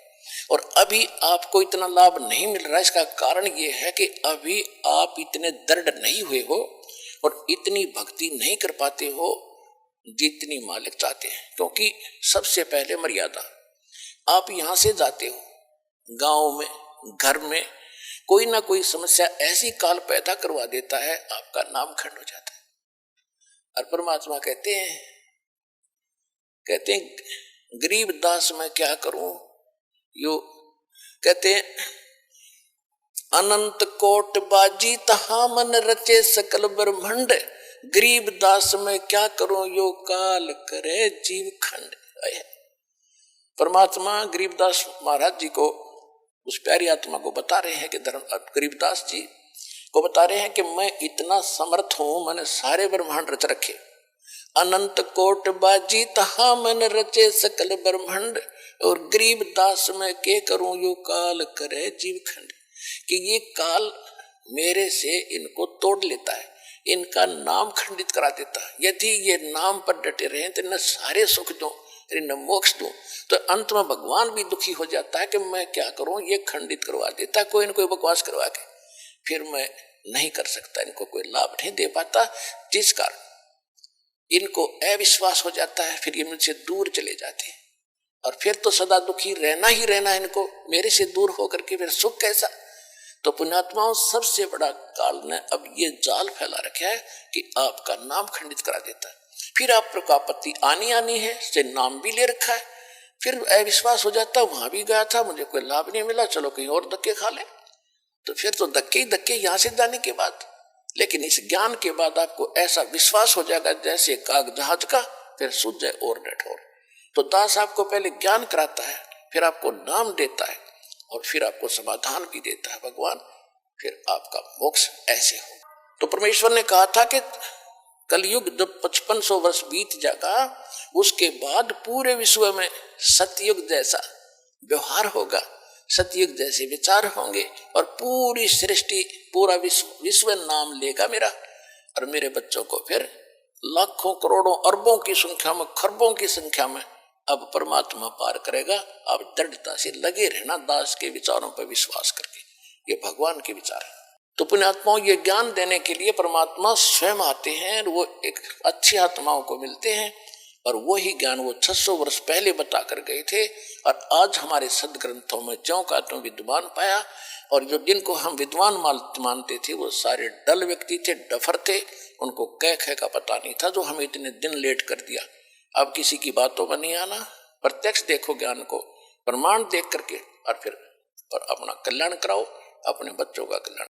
और अभी आपको इतना लाभ नहीं मिल रहा है, इसका कारण ये है कि अभी आप इतने दृढ़ नहीं हुए हो और इतनी भक्ति नहीं कर पाते हो जितनी मालिक चाहते हैं। क्योंकि सबसे पहले मर्यादा, आप यहां से जाते हो, गांव में, घर में कोई ना कोई समस्या ऐसी काल पैदा करवा देता है, आपका नाम खंड हो जाता है। और परमात्मा कहते हैं गरीब दास मैं क्या करूं, यो कहते हैं अनंत कोट बाजी तहा मन रचे सकल ब्रह्मंड, गरीब दास मैं क्या करूं यो काल करे जीव खंड। परमात्मा गरीबदास महाराज जी को, उस प्यारी आत्मा को बता रहे हैं कि गरीबदास जी को बता रहे हैं कि मैं इतना समर्थ हूं, मैंने सारे ब्रह्मांड रच रखे। अनंत कोट बाजी तहा मन रचे सकल ब्रह्मांड, और गरीब दास मैं के करूं यो काल करे जीव खंड, कि ये काल मेरे से इनको तोड़ लेता है, इनका नाम खंडित करा देता है। यदि ये नाम पर डटे रहे तो इन्हें सारे सुख दो, इन्हें मोक्ष दो। तो अंत में भगवान भी दुखी हो जाता है कि मैं क्या करूं, ये खंडित करवा देता कोई न कोई बकवास करवा के, फिर मैं नहीं कर सकता, इनको कोई लाभ नहीं दे पाता, जिस कारण इनको अविश्वास हो जाता है। फिर ये मुझसे दूर चले जाते हैं और फिर तो सदा दुखी रहना ही रहना इनको, मेरे से दूर होकर के फिर सुख कैसा। तो पुण्यात्माओं, सबसे बड़ा काल ने अब ये जाल फैला रखा है कि आपका नाम खंडित करा देता है। फिर आपको आपत्ति आनी है, से नाम भी ले रखा है, फिर अविश्वास हो जाता, वहां भी गया था, मुझे कोई लाभ नहीं मिला, चलो कहीं और धक्के खा ले। तो फिर तो धक्के ही धक्के यहां से जाने के बाद। लेकिन इस ज्ञान के बाद आपको ऐसा विश्वास हो जाएगा जैसे काग जहाज का, फिर सूझ जाए और डठोर। तो दास आपको पहले ज्ञान कराता है, फिर आपको नाम देता है और फिर आपको समाधान भी देता है भगवान, फिर आपका मोक्ष ऐसे हो। तो परमेश्वर ने कहा था कि कलयुग जब 5500 वर्ष बीत जाएगा, उसके बाद पूरे विश्व में सतयुग जैसा व्यवहार होगा, सतयुग जैसे विचार होंगे और पूरी सृष्टि, पूरा विश्व नाम लेगा मेरा। और मेरे बच्चों को फिर लाखों करोड़ों अरबों की संख्या में, खरबों की संख्या में अब परमात्मा पार करेगा। अब दृढ़ता से लगे रहना दास के विचारों पर विश्वास करके, ये भगवान के विचार है। तो पुण्यात्माओं, ये ज्ञान देने के लिए परमात्मा स्वयं आते हैं, वो एक अच्छी आत्माओं को मिलते हैं और वही ज्ञान वो 600 वर्ष पहले बता कर गए थे और आज हमारे सदग्रंथों में ज्यों का त्यों विद्वान पाया। और जो जिनको हम विद्वान मानते थे वो सारे डल व्यक्ति थे, डफर थे, उनको कह कह का पता नहीं था, जो हमें इतने दिन लेट कर दिया। अब किसी की बातों में नहीं आना, प्रत्यक्ष देखो ज्ञान को, प्रमाण देख करके और फिर और अपना कल्याण कराओ, अपने बच्चों का कल्याण।